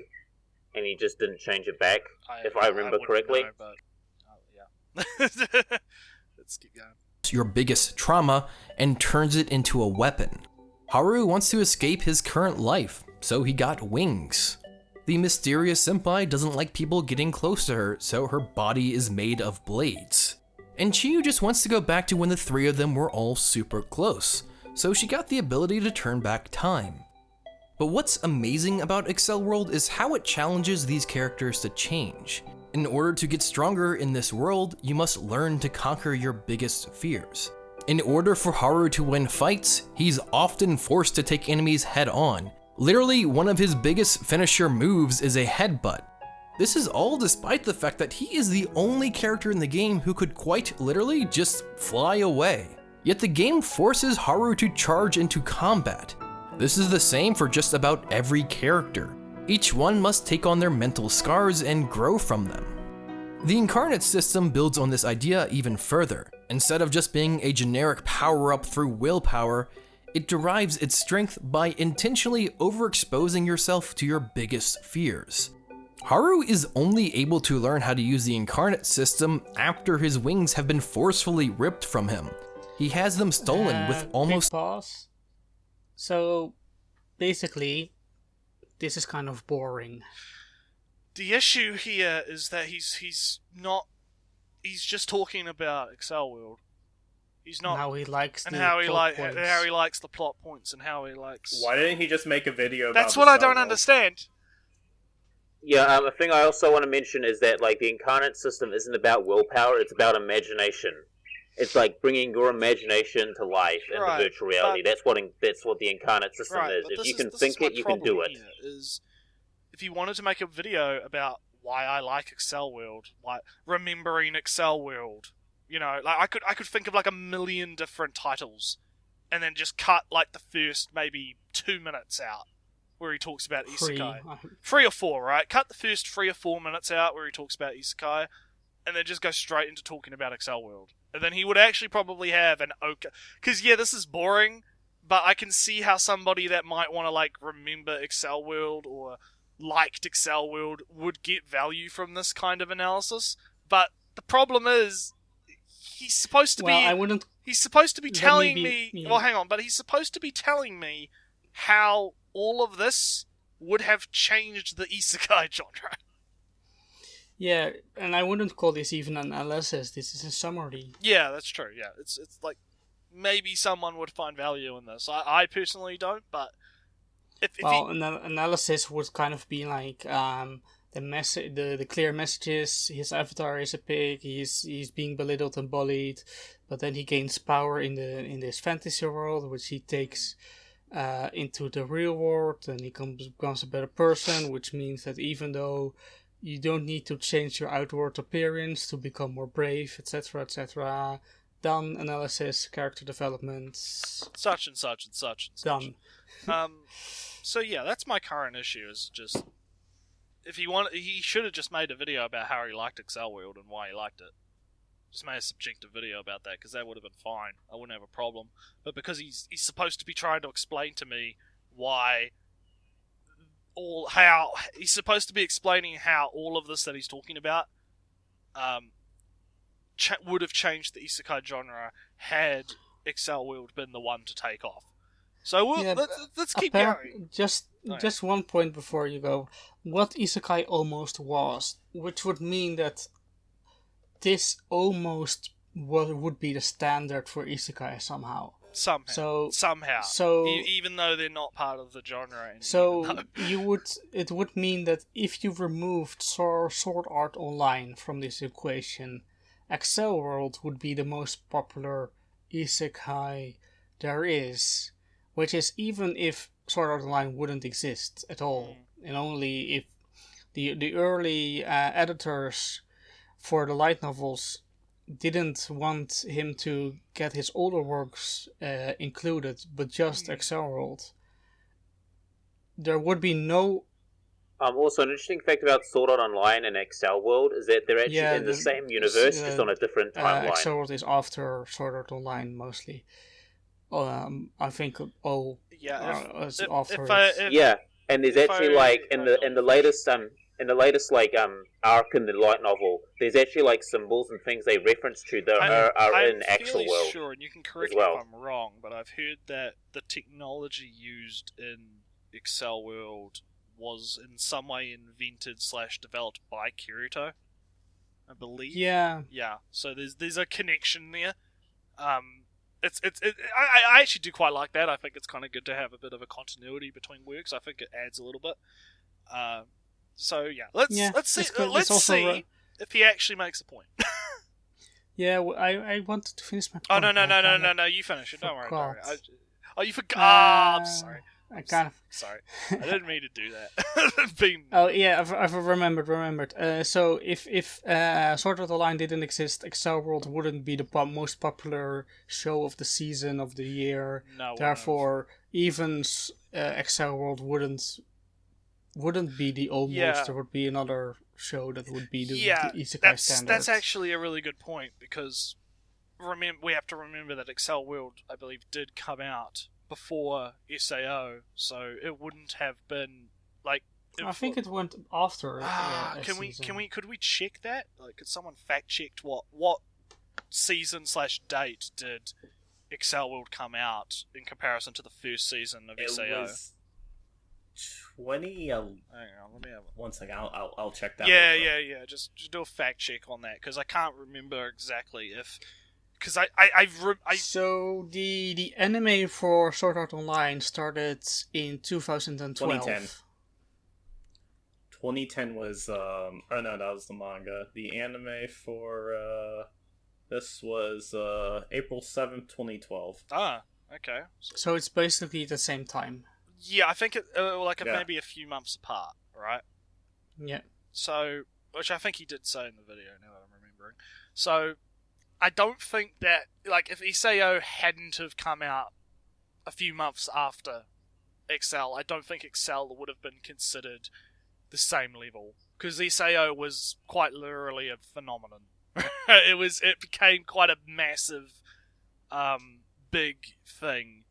Speaker 4: and he just didn't change it back, if I remember correctly.
Speaker 1: Know, but, yeah. Let's keep going.
Speaker 5: Your biggest trauma and turns it into a weapon. Haru wants to escape his current life, so he got wings. The mysterious senpai doesn't like people getting close to her, so her body is made of blades. And Chiyu just wants to go back to when the three of them were all super close, so she got the ability to turn back time. But what's amazing about Accel World is how it challenges these characters to change. In order to get stronger in this world, you must learn to conquer your biggest fears. In order for Haru to win fights, he's often forced to take enemies head on. Literally, one of his biggest finisher moves is a headbutt. This is all despite the fact that he is the only character in the game who could quite literally just fly away. Yet the game forces Haru to charge into combat. This is the same for just about every character. Each one must take on their mental scars and grow from them. The Incarnate system builds on this idea even further. Instead of just being a generic power-up through willpower, it derives its strength by intentionally overexposing yourself to your biggest fears. Haru is only able to learn how to use the Incarnate system after his wings have been forcefully ripped from him. He has them stolen with almost...
Speaker 2: Pause. So, basically, this is kind of boring.
Speaker 1: The issue here is that he's just talking about Excel World. He's not.
Speaker 2: And how he likes
Speaker 1: and
Speaker 2: the
Speaker 1: how he
Speaker 2: plot points.
Speaker 1: how he likes the plot points and how he likes.
Speaker 3: Why didn't he just make a video about
Speaker 1: That's what I don't
Speaker 3: Excel World?
Speaker 1: understand.
Speaker 4: Yeah, a thing I also want to mention is that like the Incarnate system isn't about willpower; it's about imagination. It's like bringing your imagination to life in the virtual reality. That's what the Incarnate system is. If you can think it, you can do it.
Speaker 1: Is if you wanted to make a video about why I like Excel World, like remembering Excel World, you know, like I could think of like a million different titles, and then just cut like the first maybe 2 minutes out where he talks about Isekai. 3 or 4, right? Cut the first 3 or 4 minutes out where he talks about Isekai, and then just go straight into talking about Excel World. And then he would actually probably have an okay... Because, yeah, this is boring, but I can see how somebody that might want to, like, remember Excel World or liked Excel World would get value from this kind of analysis. But the problem is, he's supposed to be... He's supposed to be telling me... Yeah. Well, hang on, but he's supposed to be telling me how all of this would have changed the Isekai genre.
Speaker 2: Yeah, and I wouldn't call this even an analysis. This is a summary.
Speaker 1: Yeah, that's true. Yeah, it's like maybe someone would find value in this. I personally don't, but
Speaker 2: an analysis would kind of be like the clear messages. His avatar is a pig. He's being belittled and bullied, but then he gains power in this fantasy world, which he takes into the real world, and he becomes a better person, which means that even though you don't need to change your outward appearance to become more brave, etc., etc. Done. Analysis, character development.
Speaker 1: Such and such and such and such.
Speaker 2: Done.
Speaker 1: So yeah, that's my current issue. Is just he should have just made a video about how he liked Excel World and why he liked it. Just made a subjective video about that, because that would have been fine. I wouldn't have a problem. But because he's supposed to be trying to explain to me why. How he's supposed to be explaining how all of this that he's talking about would have changed the Isekai genre had Excel World been the one to take off. So let's keep going.
Speaker 2: Just 1 point before you go. What Isekai almost was, which would mean that this almost would be the standard for Isekai somehow.
Speaker 1: Somehow.
Speaker 2: So
Speaker 1: even though they're not part of the genre.
Speaker 2: So it would mean that if you removed Sword Art Online from this equation, Excel World would be the most popular Isekai there is, which is even if Sword Art Online wouldn't exist at all, and only if the early editors for the light novels didn't want him to get his older works included, but just Excel World, there would be no...
Speaker 4: Also, an interesting fact about Sword Art Online and Excel World is that they're actually in the same universe, just on a different timeline.
Speaker 2: Excel World is after Sword Art Online, mostly. I think all after.
Speaker 4: And there's actually in the latest arc in the light novel, there's actually like symbols and things they reference to that are in Actual World.
Speaker 1: I'm sure, and you can correct me if I'm wrong, but I've heard that the technology used in Excel World was in some way invented/developed by Kirito, I believe.
Speaker 2: Yeah.
Speaker 1: Yeah. So there's a connection there. I actually do quite like that. I think it's kind of good to have a bit of a continuity between works. I think it adds a little bit. So yeah, let's see if he actually makes a point.
Speaker 2: Yeah, I wanted to finish my
Speaker 1: Oh,
Speaker 2: point.
Speaker 1: no, you finish it. Don't worry. Oh, you forgot. I'm sorry. Sorry. I didn't mean to do that.
Speaker 2: Oh yeah, I've remembered. So if Sword Art Online didn't exist, Excel World wouldn't be the most popular show of the season of the year.
Speaker 1: No.
Speaker 2: Therefore, even Excel World wouldn't be the almost.
Speaker 1: Yeah.
Speaker 2: There would be another show that would be the Isekai standard.
Speaker 1: That's actually a really good point, because we have to remember that Excel World, I believe, did come out before SAO, so it wouldn't have been like.
Speaker 2: I think it went after.
Speaker 1: Could we check that? Like, could someone fact check what season/date did Excel World come out in comparison to the first season of SAO?
Speaker 3: It was 20.
Speaker 1: Hang on, let me have it.
Speaker 3: 1 second, I'll check that.
Speaker 1: Yeah. Just do a fact check on that, because I can't remember exactly if. Because
Speaker 2: So the anime for Sword Art Online started in 2012.
Speaker 3: 2010 was oh no, that was the manga. The anime for this was April 7th, 2012.
Speaker 1: Ah, okay.
Speaker 2: So it's basically the same time.
Speaker 1: Yeah, I think it maybe a few months apart, right?
Speaker 2: Yeah.
Speaker 1: So, which I think he did say in the video, now that I'm remembering. So, I don't think that, like, if Isao hadn't have come out a few months after Excel, I don't think Excel would have been considered the same level. Because Isao was quite literally a phenomenon. It became quite a massive, big thing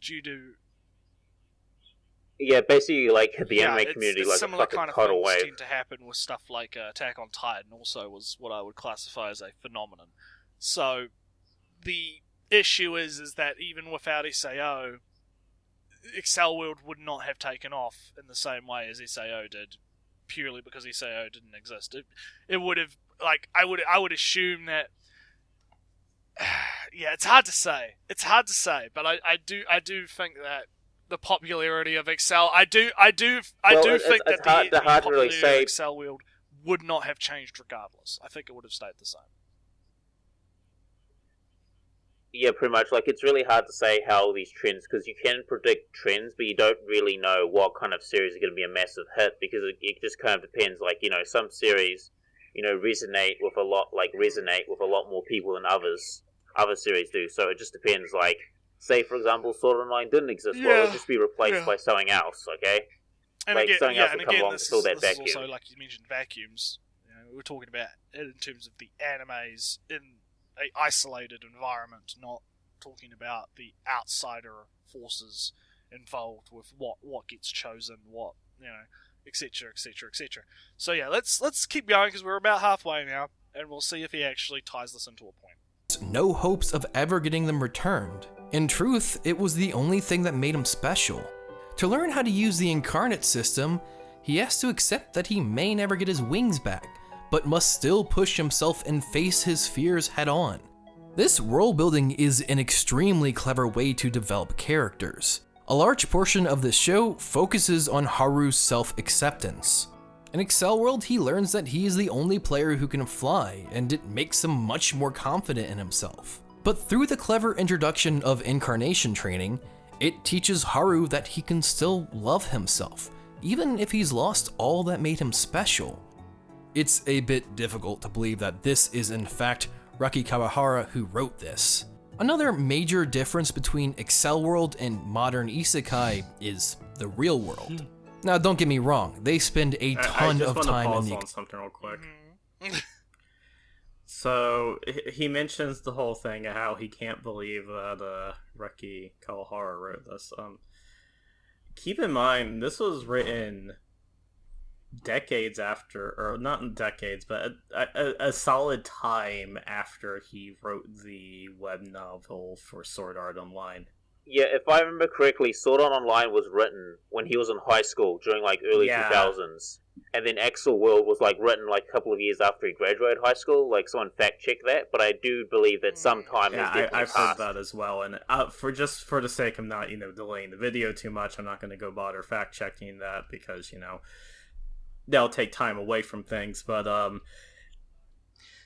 Speaker 1: due to...
Speaker 4: Yeah, basically, like, the anime community, like,
Speaker 1: similar
Speaker 4: a fucking
Speaker 1: kind of
Speaker 4: tidal
Speaker 1: things
Speaker 4: wave.
Speaker 1: tend to happen with stuff like Attack on Titan. Also, was what I would classify as a phenomenon. So, the issue is that even without SAO, Excel World would not have taken off in the same way as SAO did, purely because SAO didn't exist. It would have, like, I would assume that. Yeah, it's hard to say. But I do think that the popularity of Excel, I do think that the popularity of Excel World would not have changed regardless. I think it would have stayed the same.
Speaker 4: Yeah, pretty much. Like, it's really hard to say how these trends, because you can predict trends, but you don't really know what kind of series are going to be a massive hit, because it just kind of depends. Like, you know, some series, you know, resonate with a lot more people than other series do. So it just depends. Like, say for example, Sword Art Online didn't exist, well, it would just be replaced by something else. Okay,
Speaker 1: and
Speaker 4: like
Speaker 1: again,
Speaker 4: something else would come along to fill that vacuum.
Speaker 1: Is also, like you mentioned, vacuums. You know, we're talking about it in terms of the animes in a isolated environment, not talking about the outsider forces involved with what gets chosen, what, you know, etc. So yeah, let's keep going, because we're about halfway now, and we'll see if he actually ties this into a point.
Speaker 5: No hopes of ever getting them returned. In truth, it was the only thing that made him special. To learn how to use the incarnate system, he has to accept that he may never get his wings back, but must still push himself and face his fears head on. This world building is an extremely clever way to develop characters. A large portion of the show focuses on Haru's self-acceptance. In Excel World, he learns that he is the only player who can fly, and it makes him much more confident in himself. But through the clever introduction of incarnation training, it teaches Haru that he can still love himself, even if he's lost all that made him special. It's a bit difficult to believe that this is in fact Raki Kawahara who wrote this. Another major difference between Excel World and modern isekai is the real world. Now, don't get me wrong, they spend a ton of time in the...
Speaker 3: on something real quick. So, he mentions the whole thing of how he can't believe that Raki Kawahara wrote this. Keep in mind, this was written decades after, or not decades, but a solid time after he wrote the web novel for Sword Art Online.
Speaker 4: Yeah, if I remember correctly, Sword Art Online was written when he was in high school during like early 2000s, and then Excel World was like written like a couple of years after he graduated high school. Like, someone fact check that, but I do believe that some time has definitely
Speaker 3: I've
Speaker 4: passed.
Speaker 3: heard that as well. And for the sake of not delaying the video too much, I'm not going to go bother fact checking that, because that'll take time away from things. But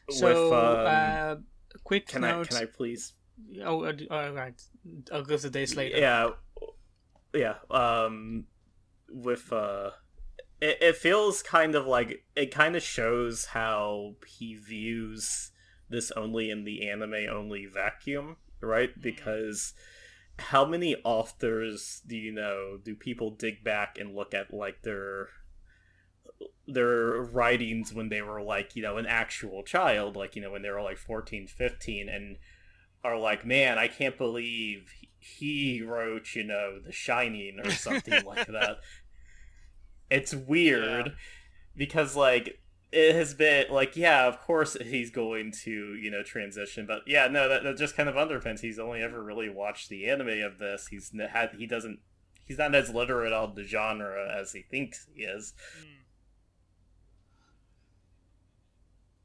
Speaker 2: So, quick
Speaker 3: can
Speaker 2: note.
Speaker 3: Can I please?
Speaker 2: Oh, all right. I'll give the days later.
Speaker 3: Yeah. With it feels kind of like it kind of shows how he views this only in the anime only vacuum, right? Because how many authors do people dig back and look at like their writings when they were like, an actual child, like, when they were like 14, 15, and are like, man, I can't believe he wrote, The Shining or something like that. It's weird because, like, it has been, like, yeah, of course he's going to, transition, but yeah, no, that just kind of underpins. He's only ever really watched the anime of this. He's not as literate on the genre as he thinks he is.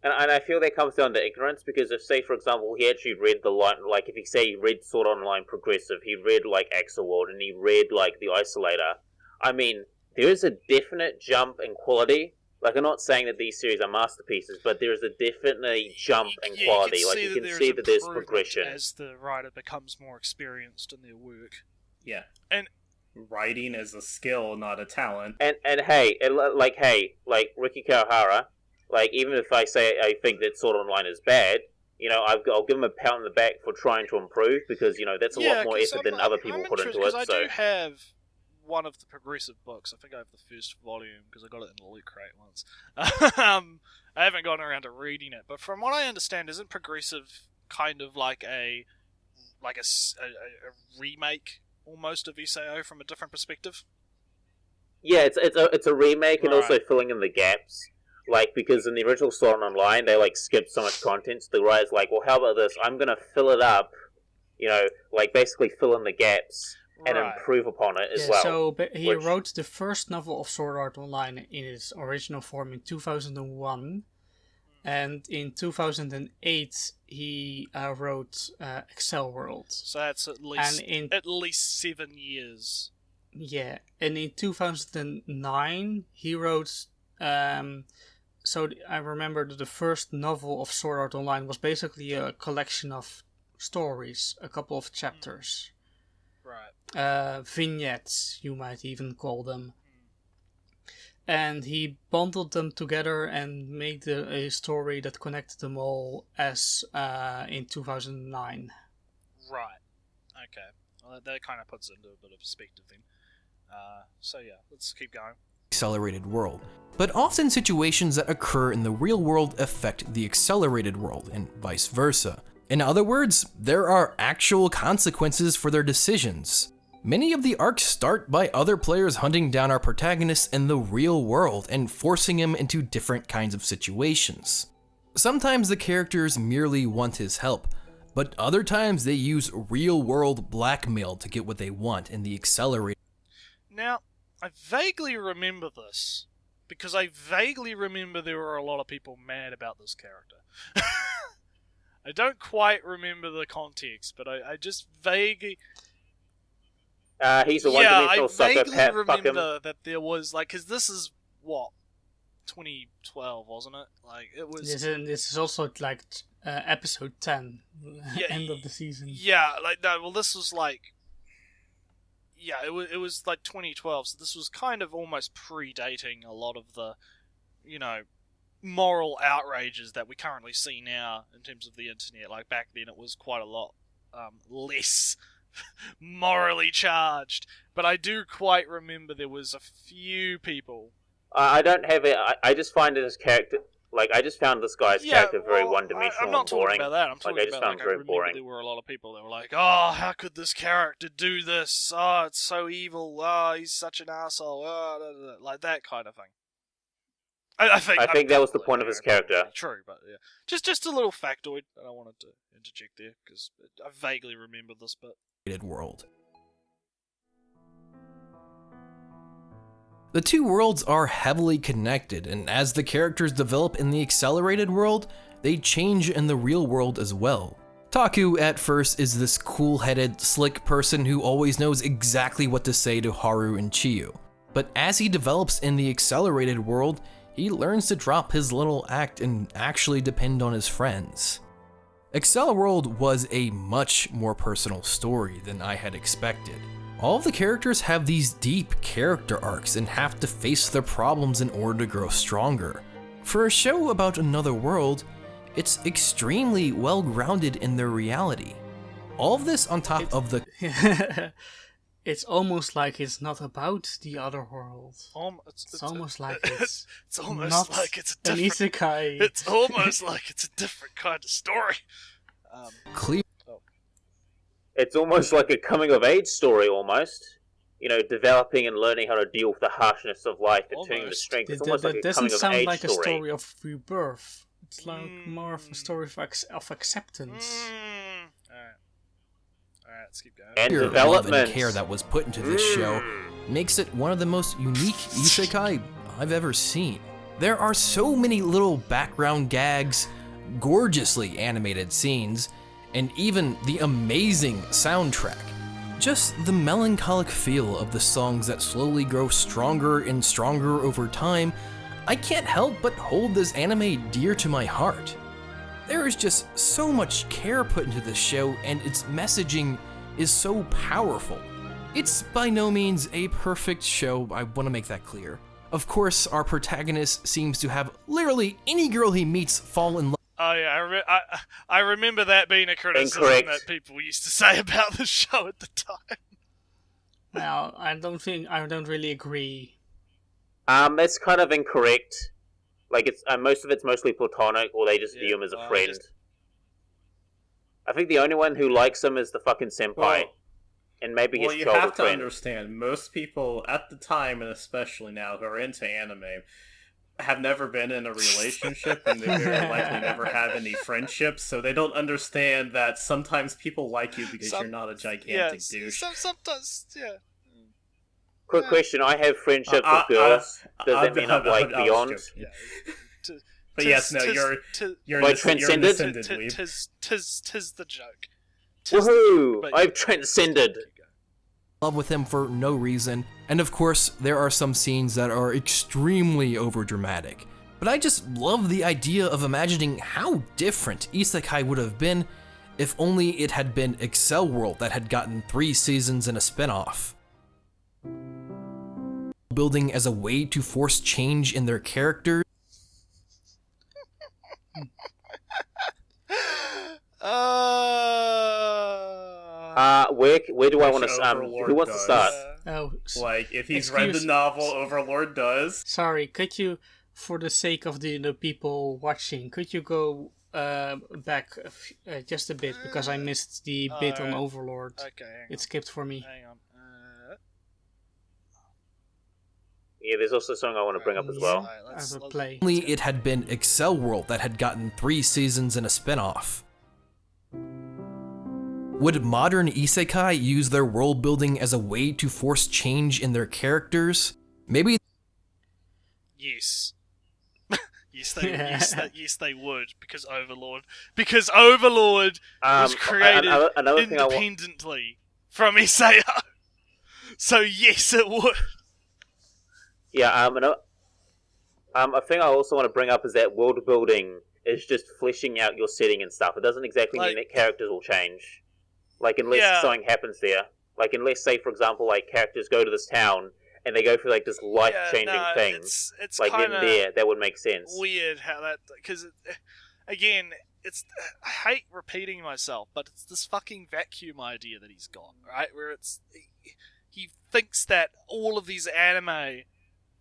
Speaker 4: And I feel that comes down to ignorance, because if, say, for example, he actually read the line, like, if he say he read Sword Online Progressive, he read, like, Exoworld, and he read, like, The Isolator, I mean, there is a definite jump in quality. Like, I'm not saying that these series are masterpieces, but there is a definitely jump in quality. Like, you can see that there's progression.
Speaker 1: As the writer becomes more experienced in their work.
Speaker 3: Yeah.
Speaker 1: And
Speaker 3: writing is a skill, not a talent.
Speaker 4: And hey, Riki Kawahara, like, even if I say I think that Sword Online is bad, I'll give him a pat on the back for trying to improve, because, that's a lot more effort than other people put into it.
Speaker 1: I do have one of the Progressive books. I think I have the first volume, because I got it in the Loot Crate once. I haven't gotten around to reading it, but from what I understand, isn't Progressive kind of like a remake, almost, of Isao from a different perspective?
Speaker 4: Yeah, it's a remake, and also filling in the gaps. Like, because in the original Sword Online, they, like, skipped so much content, so the writer's like, well, how about this? I'm gonna fill it up, like, basically fill in the gaps and improve upon it as well.
Speaker 2: So, but he wrote the first novel of Sword Art Online in its original form in 2001, and in 2008, he wrote Exoworld.
Speaker 1: So that's at least 7 years.
Speaker 2: Yeah, and in 2009, he wrote... So I remember that the first novel of Sword Art Online was basically a collection of stories, a couple of chapters.
Speaker 1: Right.
Speaker 2: Vignettes, you might even call them. And he bundled them together and made a story that connected them all as in 2009.
Speaker 1: Right. Okay. Well, that kind of puts it into a bit of perspective then. So yeah, let's keep going.
Speaker 5: Accelerated world. But often situations that occur in the real world affect the accelerated world, and vice versa. In other words, there are actual consequences for their decisions. Many of the arcs start by other players hunting down our protagonists in the real world and forcing him into different kinds of situations. Sometimes the characters merely want his help, but other times they use real-world blackmail to get what they want in the accelerated.
Speaker 1: Now, I vaguely remember this, because I vaguely remember there were a lot of people mad about this character. I don't quite remember the context, but I just vaguely...
Speaker 4: he's a one-dimensional psychopath.
Speaker 1: I vaguely remember that there was, like, because this is, 2012, wasn't it? Like, it was...
Speaker 2: This is also, like, episode 10, end of the season.
Speaker 1: Yeah, like, no, well, this was, like... Yeah, it was like 2012, so this was kind of almost predating a lot of the, moral outrages that we currently see now in terms of the internet. Like, back then it was quite a lot less morally charged. But I do quite remember there was a few people...
Speaker 4: I don't have it. I just find this character... Like, I just found this guy's character very one-dimensional and boring.
Speaker 1: I'm not talking about that. I'm talking about,
Speaker 4: I remember boring.
Speaker 1: There were a lot of people that were like, oh, how could this character do this? Oh, it's so evil. Oh, he's such an asshole. Oh, like that kind of thing. I think
Speaker 4: that was the point of his character.
Speaker 1: True, but yeah. Just a little factoid that I wanted to interject there, because I vaguely remember this bit.
Speaker 5: World. The two worlds are heavily connected, and as the characters develop in the accelerated world, they change in the real world as well. Taku at first is this cool-headed, slick person who always knows exactly what to say to Haru and Chiyu. But as he develops in the accelerated world, he learns to drop his little act and actually depend on his friends. Acceleworld was a much more personal story than I had expected. All of the characters have these deep character arcs and have to face their problems in order to grow stronger. For a show about another world, it's extremely well grounded in their reality. All of this on top of the...
Speaker 2: It's almost like it's not about the other world.
Speaker 1: It's
Speaker 2: almost like
Speaker 1: it's almost
Speaker 2: not
Speaker 1: like it's a
Speaker 2: an
Speaker 1: different.
Speaker 2: isekai.
Speaker 1: It's almost like it's a different kind of story.
Speaker 4: It's almost like a coming-of-age story, almost. You know, developing and learning how to deal with the harshness of life and turning the strength. It's almost like a
Speaker 2: doesn't sound
Speaker 4: coming-of-age
Speaker 2: like
Speaker 4: story.
Speaker 2: a story of rebirth. It's like more of a story of acceptance.
Speaker 1: Alright, let's keep going.
Speaker 4: And
Speaker 5: love and
Speaker 4: development.
Speaker 5: care that was put into this show makes it one of the most unique isekai I've ever seen. There are so many little background gags, gorgeously animated scenes, and even the amazing soundtrack. Just the melancholic feel of the songs that slowly grow stronger and stronger over time, I can't help but hold this anime dear to my heart. There is just so much care put into this show, and its messaging is so powerful. It's by no means a perfect show, I want to make that clear. Of course, our protagonist seems to have literally any girl he meets fall in love.
Speaker 1: Oh yeah, I remember that being a criticism
Speaker 4: Incorrect.
Speaker 1: that people used to say about the show at the time.
Speaker 2: Well, I don't really agree.
Speaker 4: That's kind of incorrect. Like, it's most of it's mostly platonic, or they just view him as a friend. I think the only one who likes him is the fucking senpai.
Speaker 3: Well,
Speaker 4: and maybe his
Speaker 3: you
Speaker 4: childhood
Speaker 3: have to
Speaker 4: friend.
Speaker 3: understand, most people at the time, and especially now, who are into anime, have never been in a relationship, and they very likely never have any friendships, so they don't understand that sometimes people like you because you're not a gigantic douche.
Speaker 1: Sometimes, yeah.
Speaker 4: Quick question, I have friendships with girls. Does that mean I'm like beyond?
Speaker 3: But yes, no, you're
Speaker 4: Like transcended?
Speaker 3: dweeb.
Speaker 1: Tis the joke.
Speaker 4: Woohoo! I've transcended.
Speaker 5: Love with him for no reason, and of course, there are some scenes that are extremely overdramatic. But I just love the idea of imagining how different Isekai would have been if only it had been Acceleworld that had gotten 3 seasons and a spin-off. Building as a way to force change in their characters.
Speaker 4: Where do I want to who wants to start?
Speaker 3: Like, if he's read the novel Overlord does.
Speaker 2: Sorry, could you, for the sake of the people watching, could you go back just a bit, because I missed the bit on Overlord.
Speaker 1: Okay,
Speaker 2: it skipped for me.
Speaker 1: Hang on.
Speaker 4: Yeah, there's also a song I want to bring up as well.
Speaker 2: As a play.
Speaker 5: Only it had been Acceleworld that had gotten 3 seasons and a spin-off. Would modern isekai use their world building as a way to force change in their characters? Maybe.
Speaker 1: Yes. yes, they would, because Overlord was created independently from Isao. So yes, it would.
Speaker 4: Yeah, a thing I also want to bring up is that world building is just fleshing out your setting and stuff. It doesn't exactly mean that characters will change. Like, unless something happens there. Like, unless, say, for example, like, characters go to this town and they go through, like, this life-changing thing.
Speaker 1: It's
Speaker 4: like, in there, that would make sense.
Speaker 1: Weird how that... Because, again, I hate repeating myself, but it's this fucking vacuum idea that he's got, right? Where he thinks that all of these anime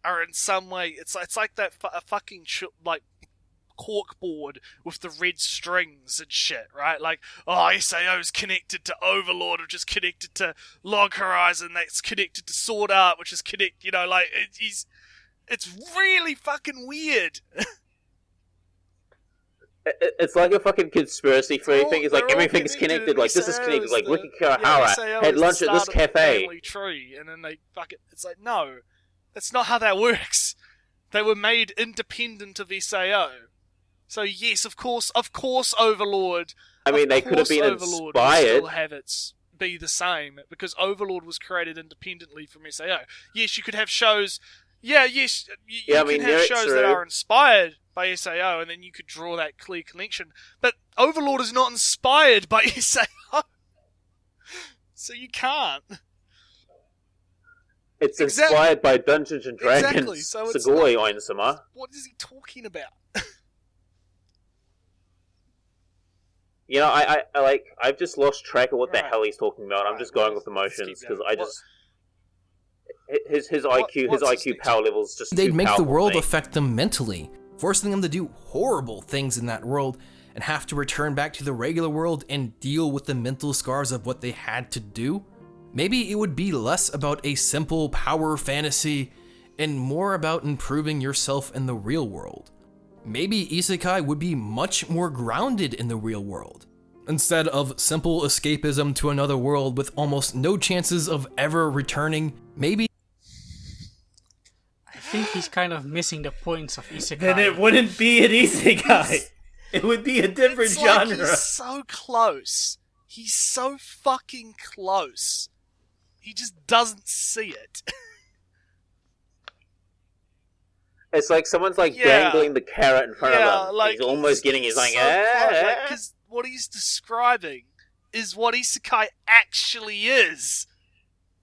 Speaker 1: are in some way... It's like that a fucking... like, corkboard with the red strings and shit, right? Like, SAO's connected to Overlord, which is connected to Log Horizon, that's connected to Sword Art, which is connected, like, it's really fucking weird.
Speaker 4: It's like a fucking conspiracy theory thing. It's like everything's connected. Like, this is connected. Like, Riki Kawahara had lunch at this cafe.
Speaker 1: Family tree, and then they it's like, no, that's not how that works. They were made independent of SAO. So yes, of course, Overlord.
Speaker 4: I mean, they could have been
Speaker 1: Overlord
Speaker 4: inspired.
Speaker 1: Still have it be the same, because Overlord was created independently from SAO. Yes, you could have shows. Yeah, yes, you
Speaker 4: I
Speaker 1: can
Speaker 4: mean,
Speaker 1: have shows that are inspired by SAO, and then you could draw that clear connection. But Overlord is not inspired by SAO, so you can't.
Speaker 4: It's inspired by Dungeons and Dragons.
Speaker 1: Exactly. So it's
Speaker 4: Sugoi Oinsama.
Speaker 1: What is he talking about?
Speaker 4: You know, I've just lost track of what the hell he's talking about. I'm just going with emotions because I just his IQ power levels just.
Speaker 5: They'd make the world affect them mentally, forcing them to do horrible things in that world and have to return back to the regular world and deal with the mental scars of what they had to do. Maybe it would be less about a simple power fantasy and more about improving yourself in the real world. Maybe isekai would be much more grounded in the real world, instead of simple escapism to another world with almost no chances of ever returning. Maybe
Speaker 2: I think he's kind of missing the points of isekai.
Speaker 3: Then it wouldn't be an isekai. It would be a different genre.
Speaker 1: He's so close. He's so fucking close. He just doesn't see it.
Speaker 4: It's like someone's dangling the carrot in front of him. Like, he's almost getting. He's like,
Speaker 1: because what he's describing is what isekai actually is.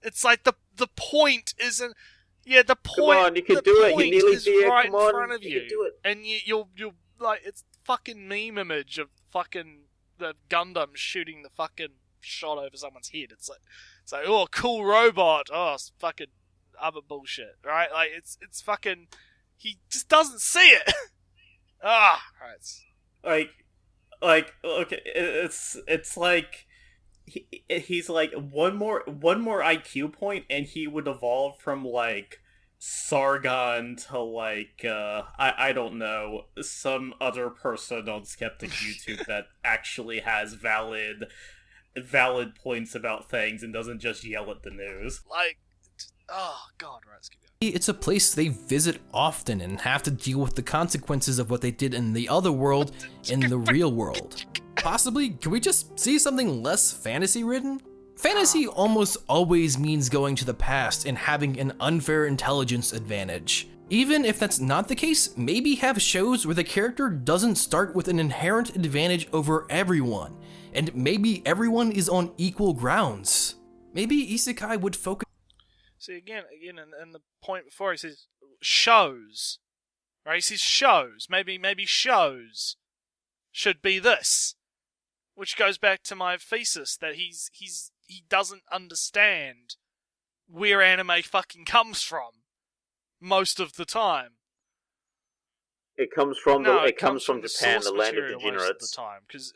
Speaker 1: It's like the point isn't. Yeah, the point.
Speaker 4: Come on, you can do it. You nearly
Speaker 1: see
Speaker 4: it.
Speaker 1: Right
Speaker 4: Come on,
Speaker 1: in front of you,
Speaker 4: can do it.
Speaker 1: And you'll like it's fucking meme image of fucking the Gundam shooting the fucking shot over someone's head. It's like oh, cool robot. Oh, it's fucking other bullshit, right? Like it's fucking. He just doesn't see it.
Speaker 3: Right. Like okay, it's like he's like one more IQ point, and he would evolve from like Sargon to like I don't know, some other person on Skeptic YouTube that actually has valid points about things and doesn't just yell at the news.
Speaker 1: Like, oh god, right, let's keep going.
Speaker 5: it's a place they visit often and have to deal with the consequences of what they did in the other world in the real world. Possibly, can we just see something less fantasy-ridden? Fantasy almost always means going to the past and having an unfair intelligence advantage. Even if that's not the case, maybe have shows where the character doesn't start with an inherent advantage over everyone, and maybe everyone is on equal grounds. Maybe isekai would focus.
Speaker 1: See, again, and the point before, he says shows, right? He says shows. Maybe shows should be this, which goes back to my thesis that he doesn't understand where anime fucking comes from most of the time.
Speaker 4: It comes from Japan,
Speaker 1: the
Speaker 4: land of
Speaker 1: degenerates.
Speaker 4: degenerates.
Speaker 1: Most of the time, because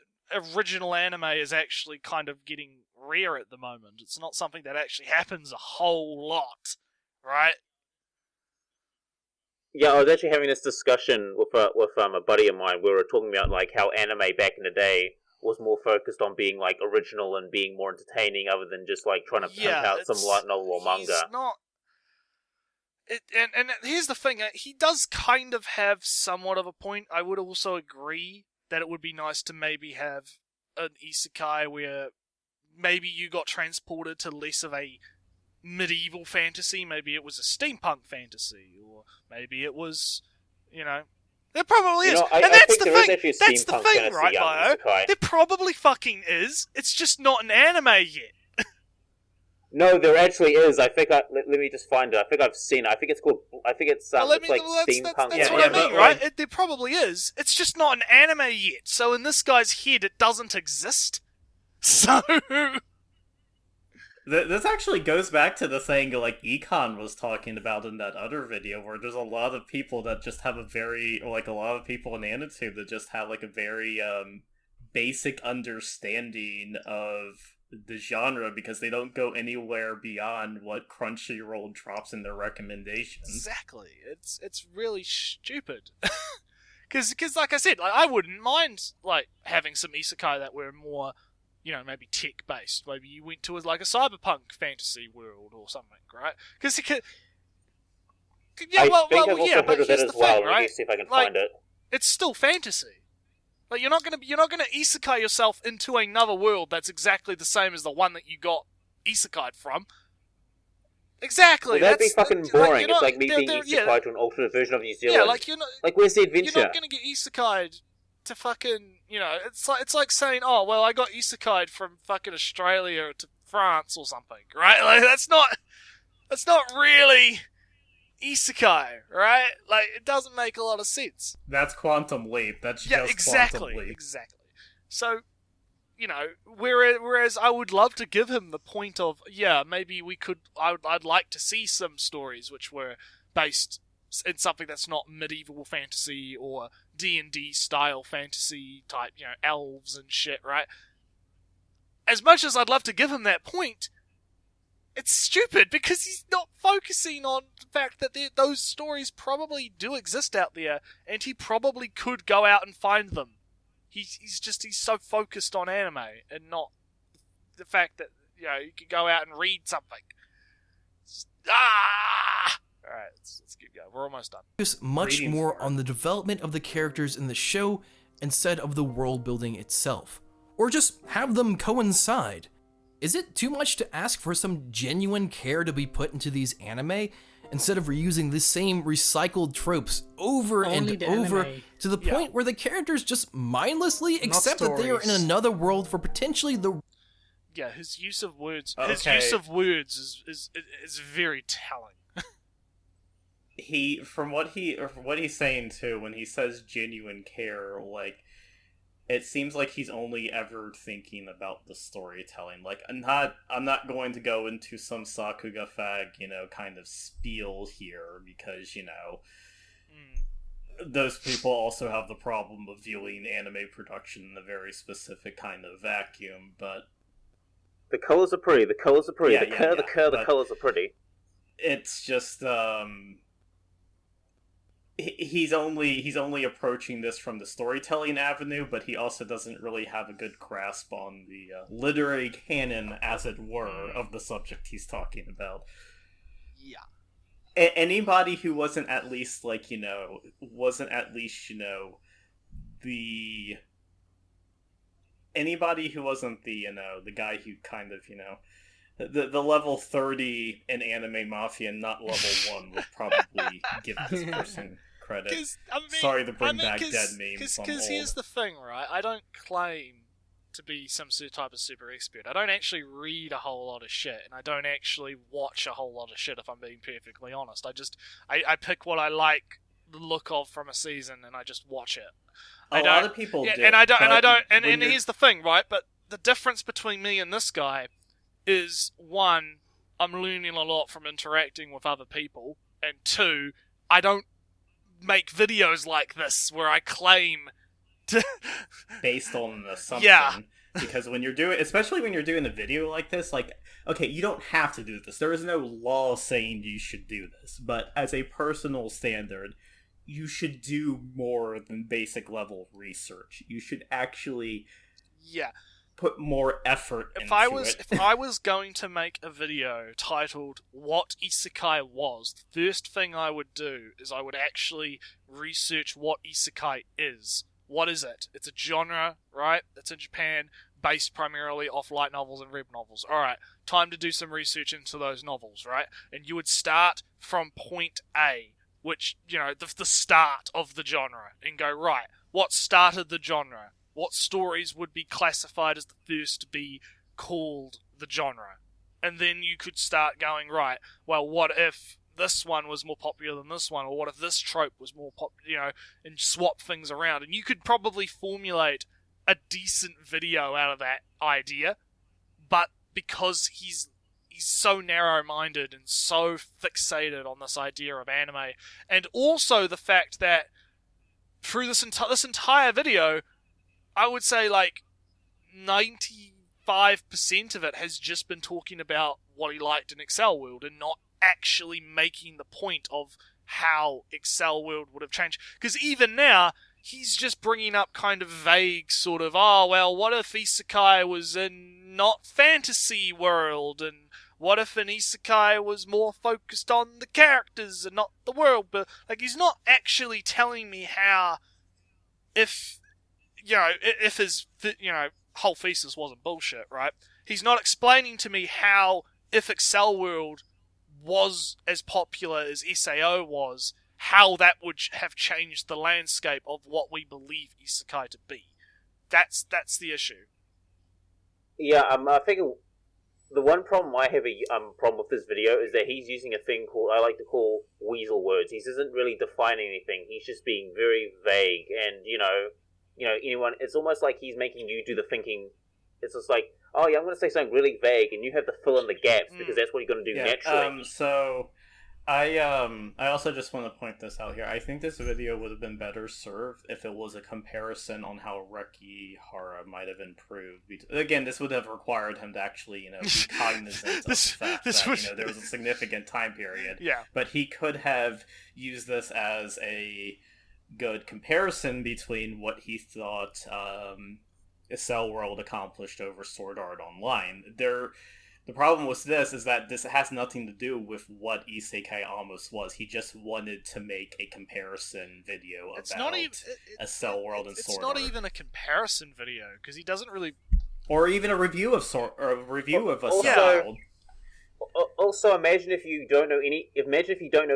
Speaker 1: original anime is actually kind of getting rare at the moment. It's not something that actually happens a whole lot, right?
Speaker 4: Yeah, I was actually having this discussion with a buddy of mine. We were talking about like how anime back in the day was more focused on being like original and being more entertaining, other than just like trying to pimp out some light novel or manga.
Speaker 1: And here's the thing: he does kind of have somewhat of a point. I would also agree that it would be nice to maybe have an isekai where maybe you got transported to less of a medieval fantasy. Maybe it was a steampunk fantasy, or maybe it was, there probably is.
Speaker 4: And
Speaker 1: that's the thing. That's the thing, right, Bio? There probably fucking is. It's just not an anime yet.
Speaker 4: No, there actually is. I think let me just find it. I think I've seen it. I think it's called. It's like steampunk.
Speaker 1: That's what I mean, right? There probably is. It's just not an anime yet. So in this guy's head, it doesn't exist. So
Speaker 3: this actually goes back to the thing like Econ was talking about in that other video, where there's a lot of people that just have a lot of people in Anitube that just have like a very basic understanding of the genre because they don't go anywhere beyond what Crunchyroll drops in their recommendations.
Speaker 1: Exactly. It's really stupid. Because like I said, I wouldn't mind like having some isekai that were more, maybe tech based. Maybe you went to a cyberpunk fantasy world or something, right? Because it could. Yeah,
Speaker 4: I've also heard of that as well. Let me see if I can find it.
Speaker 1: It's still fantasy. Like you're not gonna isekai yourself into another world that's exactly the same as the one that you got isekai'd from. Exactly.
Speaker 4: Well, that'd be fucking boring. It's like me being isekai to an alternate version of New Zealand.
Speaker 1: Yeah, like you're not.
Speaker 4: Like, where's the adventure?
Speaker 1: You're not gonna get isekai'd to fucking. It's like saying, oh well, I got isekai'd from fucking Australia to France or something, right? Like that's not really isekai, right? Like it doesn't make a lot of sense.
Speaker 3: That's Quantum Leap. That's just Quantum Leap.
Speaker 1: Exactly. So. Whereas I would love to give him the point of, maybe we could. I'd like to see some stories which were based in something that's not medieval fantasy or D&D style fantasy type, elves and shit, right? As much as I'd love to give him that point, it's stupid because he's not focusing on the fact that those stories probably do exist out there, and he probably could go out and find them. He's so focused on anime and not the fact that you could go out and read something. Alright, let's keep going. We're almost done.
Speaker 5: Focus much more on the development of the characters in the show instead of the world building itself. Or just have them coincide. Is it too much to ask for some genuine care to be put into these anime? Instead of reusing the same recycled tropes over and over to the point where the characters just mindlessly accept that they are in another world for potentially the...
Speaker 1: Yeah, his use of words is very telling.
Speaker 3: From what he's saying too, when he says genuine care, like, it seems like he's only ever thinking about the storytelling. Like, I'm not going to go into some Sakuga fag, kind of spiel here, because, those people also have the problem of viewing anime production in a very specific kind of vacuum, but...
Speaker 4: The colors are pretty, the colors are pretty, the colors are pretty.
Speaker 3: It's just, He's only approaching this from the storytelling avenue, but he also doesn't really have a good grasp on the literary canon, as it were, of the subject he's talking about.
Speaker 1: Yeah.
Speaker 3: Anybody who wasn't at least the anybody who wasn't the guy who kind of the level 30 in Anime Mafia, not level 1, would probably give this person credit. Sorry to bring back dead memes.
Speaker 1: Because here's the thing, right? I don't claim to be some type of super expert. I don't actually read a whole lot of shit, and I don't actually watch a whole lot of shit, if I'm being perfectly honest. I pick what I like the look of from a season, and I just watch it.
Speaker 3: A lot of people do.
Speaker 1: And here's the thing, right? But the difference between me and this guy is, one, I'm learning a lot from interacting with other people, and two, I don't make videos like this where I claim to...
Speaker 3: based on an assumption.
Speaker 1: Yeah.
Speaker 3: Because especially when you're doing a video like this, like, okay, you don't have to do this. There is no law saying you should do this, but as a personal standard, you should do more than basic level research. You should actually...
Speaker 1: Yeah.
Speaker 3: Put more effort into it.
Speaker 1: If I was going to make a video titled What Isekai Was, the first thing I would do is I would actually research what Isekai is. What is it? It's a genre, right? That's in Japan, based primarily off light novels and web novels. Alright, time to do some research into those novels, right? And you would start from point A, which, the start of the genre, and go, right, what started the genre? What stories would be classified as the first to be called the genre? And then you could start going, right, well, what if this one was more popular than this one? Or what if this trope was more popular, and swap things around? And you could probably formulate a decent video out of that idea. But because he's so narrow-minded and so fixated on this idea of anime, and also the fact that through this entire video, I would say, 95% of it has just been talking about what he liked in Excel World and not actually making the point of how Excel World would have changed. Because even now, he's just bringing up kind of vague sort of, what if Isekai was in not fantasy world, and what if an Isekai was more focused on the characters and not the world? But, he's not actually telling me how, if his, whole thesis wasn't bullshit, right? He's not explaining to me how, if Excel World was as popular as SAO was, how that would have changed the landscape of what we believe isekai to be. That's the issue.
Speaker 4: Yeah, I think the one problem I have problem with this video is that he's using a thing called, I like to call weasel words. He isn't really defining anything. He's just being very vague, and anyone. It's almost like he's making you do the thinking. It's just like, oh yeah, I'm going to say something really vague, and you have to fill in the gaps because that's what you're going to do naturally.
Speaker 3: So I also just want to point this out here. I think this video would have been better served if it was a comparison on how Rekihara might have improved. Again, this would have required him to actually, be cognizant of the fact that there was a significant time period.
Speaker 1: Yeah.
Speaker 3: But he could have used this as a good comparison between what he thought Cell World accomplished over Sword Art Online. The problem with this is that this has nothing to do with what Isekai almost was. He just wanted to make a comparison video about a Cell World and Sword Art.
Speaker 1: It's not even a comparison video, because he doesn't really...
Speaker 3: Or even a review of Cell World.
Speaker 4: Also, imagine if you don't know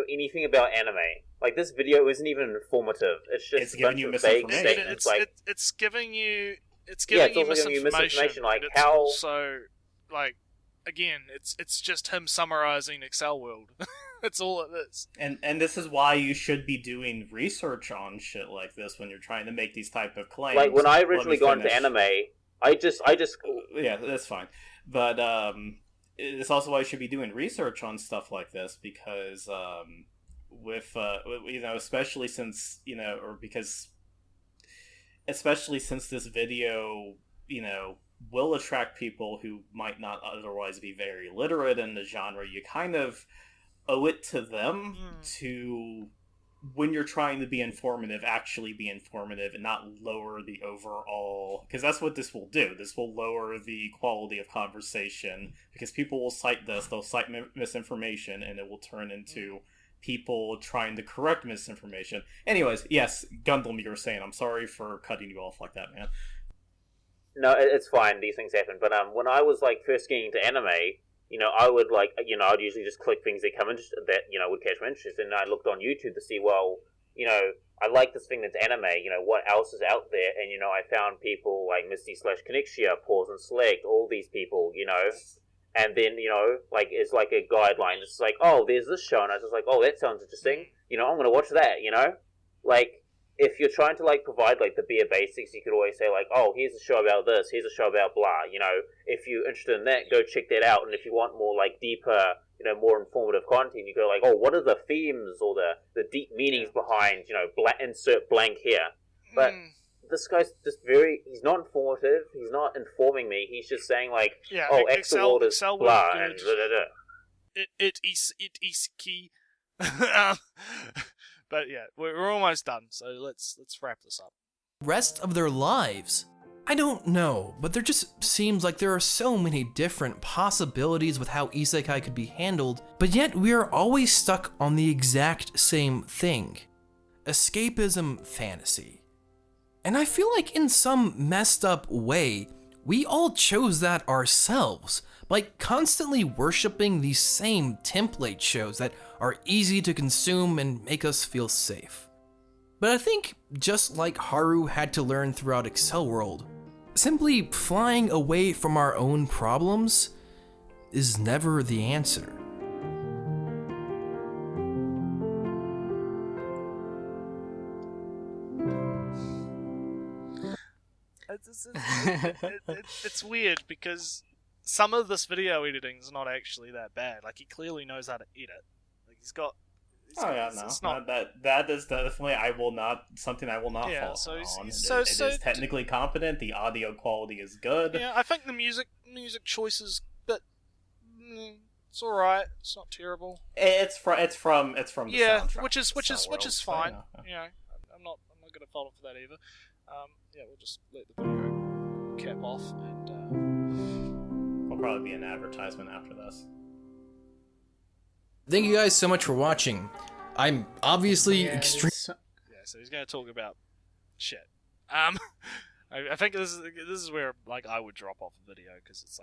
Speaker 4: anything about anime. Like, this video isn't even informative. It's just a bunch of vague statements.
Speaker 1: It's giving you
Speaker 4: misinformation. Like,
Speaker 1: it's
Speaker 4: how...
Speaker 1: also, like... Again, it's just him summarizing Excel World. That's all it is.
Speaker 3: And this is why you should be doing research on shit like this when you're trying to make these type of claims.
Speaker 4: Like, when I originally got into anime, I just...
Speaker 3: Yeah, that's fine. But it's also why you should be doing research on stuff like this, because especially since this video, will attract people who might not otherwise be very literate in the genre. You kind of owe it to them to, when you're trying to be informative, actually be informative and not lower the overall... Because that's what this will do. This will lower the quality of conversation, because people will cite this, they'll cite misinformation, and it will turn into people trying to correct misinformation. Anyways, yes, Gundam, you were saying. I'm sorry for cutting you off like that, man.
Speaker 4: No, it's fine. These things happen. But when I was first getting into anime, I would I'd usually just click things that would catch my interest, and I looked on YouTube to see, I like this thing that's anime. What else is out there? And I found people like Misty/Konnichiwa, Pause and Select, all these people, and then it's like a guideline. It's like, oh, there's this show, and I was just like, oh, that sounds interesting. I'm gonna watch that. If you're trying to provide the bare basics, you could always say oh, here's a show about this, here's a show about blah. If you're interested in that, go check that out. And if you want more deeper, more informative content, you go oh, what are the themes or the deep meanings behind insert blank here. But this guy's just he's not informative. He's not informing me. He's just saying Excel World is blah and da da da.
Speaker 1: It is key. But yeah, we're almost done, so let's wrap this up.
Speaker 5: Rest of their lives? I don't know, but there just seems like there are so many different possibilities with how isekai could be handled, but yet we are always stuck on the exact same thing. Escapism fantasy. And I feel like in some messed up way, we all chose that ourselves, by constantly worshipping these same template shows that are easy to consume and make us feel safe. But I think, just like Haru had to learn throughout Excel World, simply flying away from our own problems is never the answer.
Speaker 1: It's weird, because some of this video editing is not actually that bad. He clearly knows how to edit. He's got...
Speaker 3: It's not... That is definitely something I will not follow on. It is technically competent. The audio quality is good.
Speaker 1: Yeah, I think the music choices, but it's all right. It's not terrible.
Speaker 3: It's from the soundtrack.
Speaker 1: which is fine. I'm not going to fault him for that either. We'll just let the video cap off, and
Speaker 3: will probably be an advertisement after this.
Speaker 5: Thank you guys so much for watching. I'm obviously extreme.
Speaker 1: So he's going to talk about shit. I think this is where I would drop off the video, because it's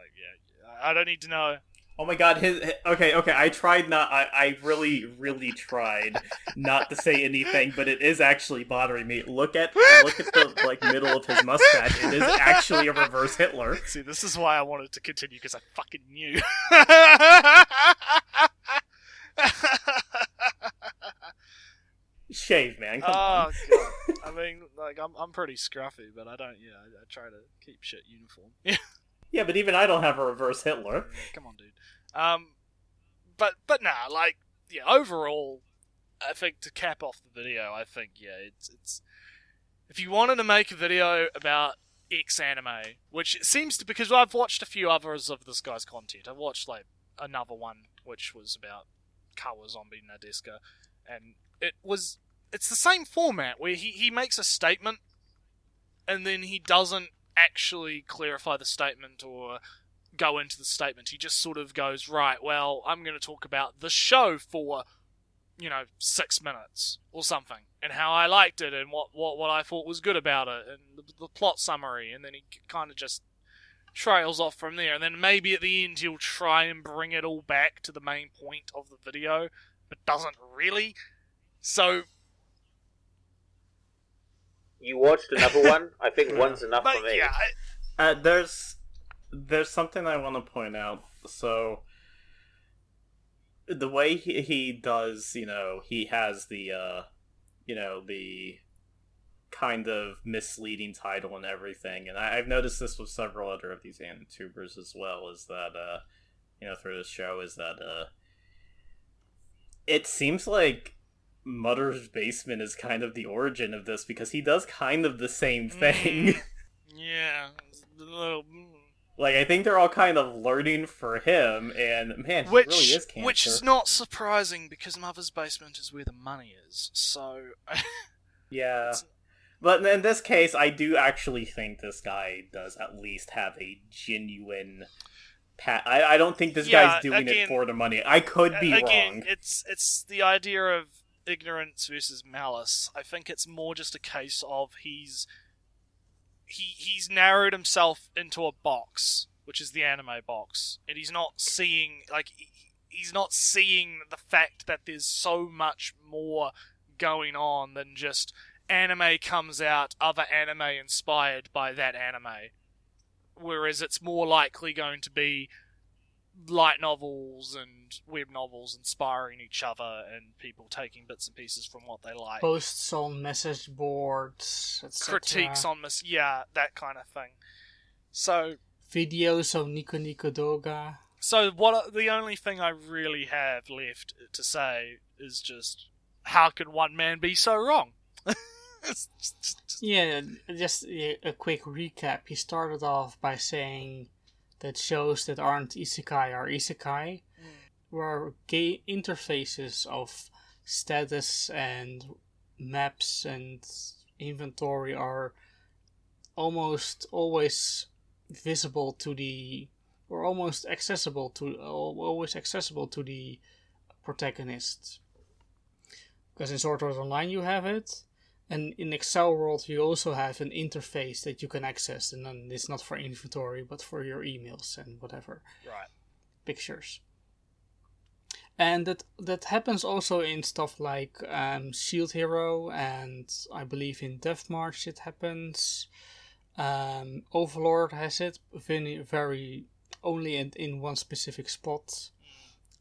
Speaker 1: I don't need to know
Speaker 3: Oh my god, okay, I tried not, I really, really tried not to say anything, but it is actually bothering me. Look at the, like, middle of his mustache. It is actually a reverse Hitler.
Speaker 1: See, this is why I wanted to continue, because I fucking knew.
Speaker 3: Shave, man, come on.
Speaker 1: God. I mean, like, I'm pretty scruffy, but I don't, I try to keep shit uniform.
Speaker 3: Yeah, but even I don't have a reverse Hitler.
Speaker 1: Come on, dude. But nah, like, yeah, overall, I think to cap off the video, I think, yeah, it's if you wanted to make a video about X anime, which it seems to, because I've watched a few others of this guy's content. I watched, like, another one, which was about Kawazombie Nadeska, and it's the same format, where he makes a statement, and then he doesn't actually clarify the statement or go into the statement. He just sort of goes, right, well, I'm going to talk about the show for, 6 minutes or something, and how I liked it, and what I thought was good about it, and the plot summary, and then he kind of just trails off from there, and then maybe at the end he'll try and bring it all back to the main point of the video, but doesn't really. So...
Speaker 4: You watched another one? I think one's enough for me.
Speaker 1: Yeah,
Speaker 3: There's something I want to point out. So, the way he does, he has the, the kind of misleading title and everything, and I've noticed this with several other of these anitubers as well, is that, through this show, is that, it seems like Mutter's Basement is kind of the origin of this, because he does kind of the same thing.
Speaker 1: Yeah.
Speaker 3: Like, I think they're all kind of learning for him, and man, he really is cancer.
Speaker 1: Which is not surprising, because Mother's Basement is where the money is, so...
Speaker 3: Yeah. But in this case, I do actually think this guy does at least have a genuine... I don't think this guy's doing it for the money. I could be wrong.
Speaker 1: It's the idea of ignorance versus malice. I think it's more just a case of he's narrowed himself into a box, which is the anime box, and he's not seeing the fact that there's so much more going on than just anime comes out, other anime inspired by that anime. Whereas it's more likely going to be light novels and web novels inspiring each other, and people taking bits and pieces from what they like.
Speaker 2: Posts on message boards, etc.
Speaker 1: Critiques on that kind of thing. So
Speaker 2: videos on Nico Nico Doga.
Speaker 1: So the only thing I really have left to say is just, how can one man be so wrong?
Speaker 2: Yeah, just a quick recap. He started off by saying that shows that aren't isekai are isekai, where gay interfaces of status and maps and inventory are almost always visible to the, or almost accessible to, always accessible to the protagonist. Because in Sword Art Online you have it, and in Excel World you also have an interface that you can access, and then it's not for inventory but for your emails and whatever.
Speaker 1: Right.
Speaker 2: Pictures. And that happens also in stuff like Shield Hero, and I believe in Death March it happens. Overlord has it very only in one specific spot.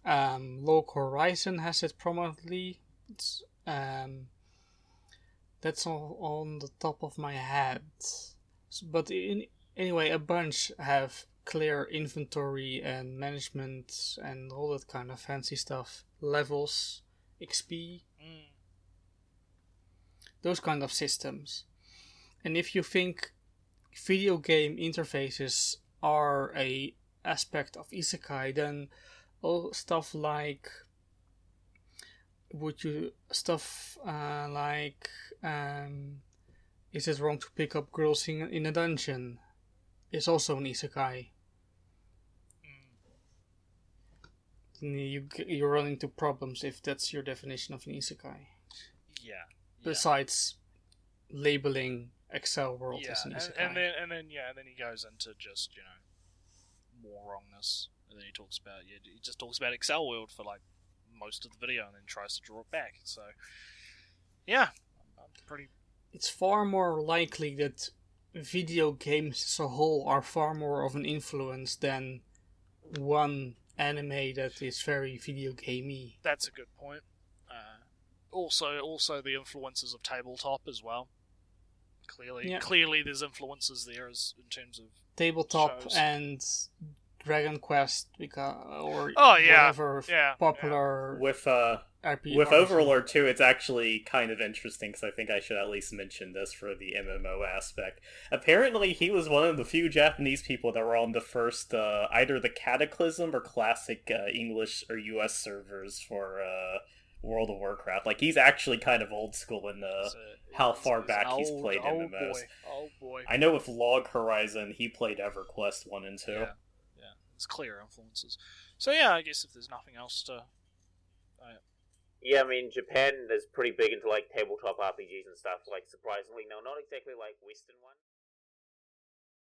Speaker 2: Log Horizon has it prominently. That's all on the top of my head. But anyway, a bunch have clear inventory and management and all that kind of fancy stuff. Levels, XP. Those kind of systems. And if you think video game interfaces are a aspect of isekai, then all stuff like is it wrong to pick up girls in a dungeon is also an isekai. You run into problems if that's your definition of an isekai.
Speaker 1: Yeah.
Speaker 2: Besides labeling Excel World as an isekai.
Speaker 1: And then he goes into just, more wrongness And then he just talks about Excel World for like most of the video, and then tries to draw it back. So, yeah, I'm pretty.
Speaker 2: It's far more likely that video games as a whole are far more of an influence than one anime that is very video gamey.
Speaker 1: That's a good point. Also the influences of tabletop as well. Clearly, there's influences there in terms of
Speaker 2: tabletop
Speaker 1: shows.
Speaker 2: And Dragon Quest, whatever popular
Speaker 3: with
Speaker 2: RPG.
Speaker 3: With Overlord 2, it's actually kind of interesting because I think I should at least mention this for the MMO aspect. Apparently, he was one of the few Japanese people that were on the first either the Cataclysm or Classic English or US servers for World of Warcraft. Like, he's actually kind of old school in how far back he's played MMOs.
Speaker 1: Oh boy.
Speaker 3: I know with Log Horizon, he played EverQuest 1 and 2.
Speaker 1: Yeah, it's clear influences. So yeah, I guess if there's nothing else to...
Speaker 4: Yeah, I mean, Japan is pretty big into, like, tabletop RPGs and stuff, like, surprisingly. No, not exactly like Western ones.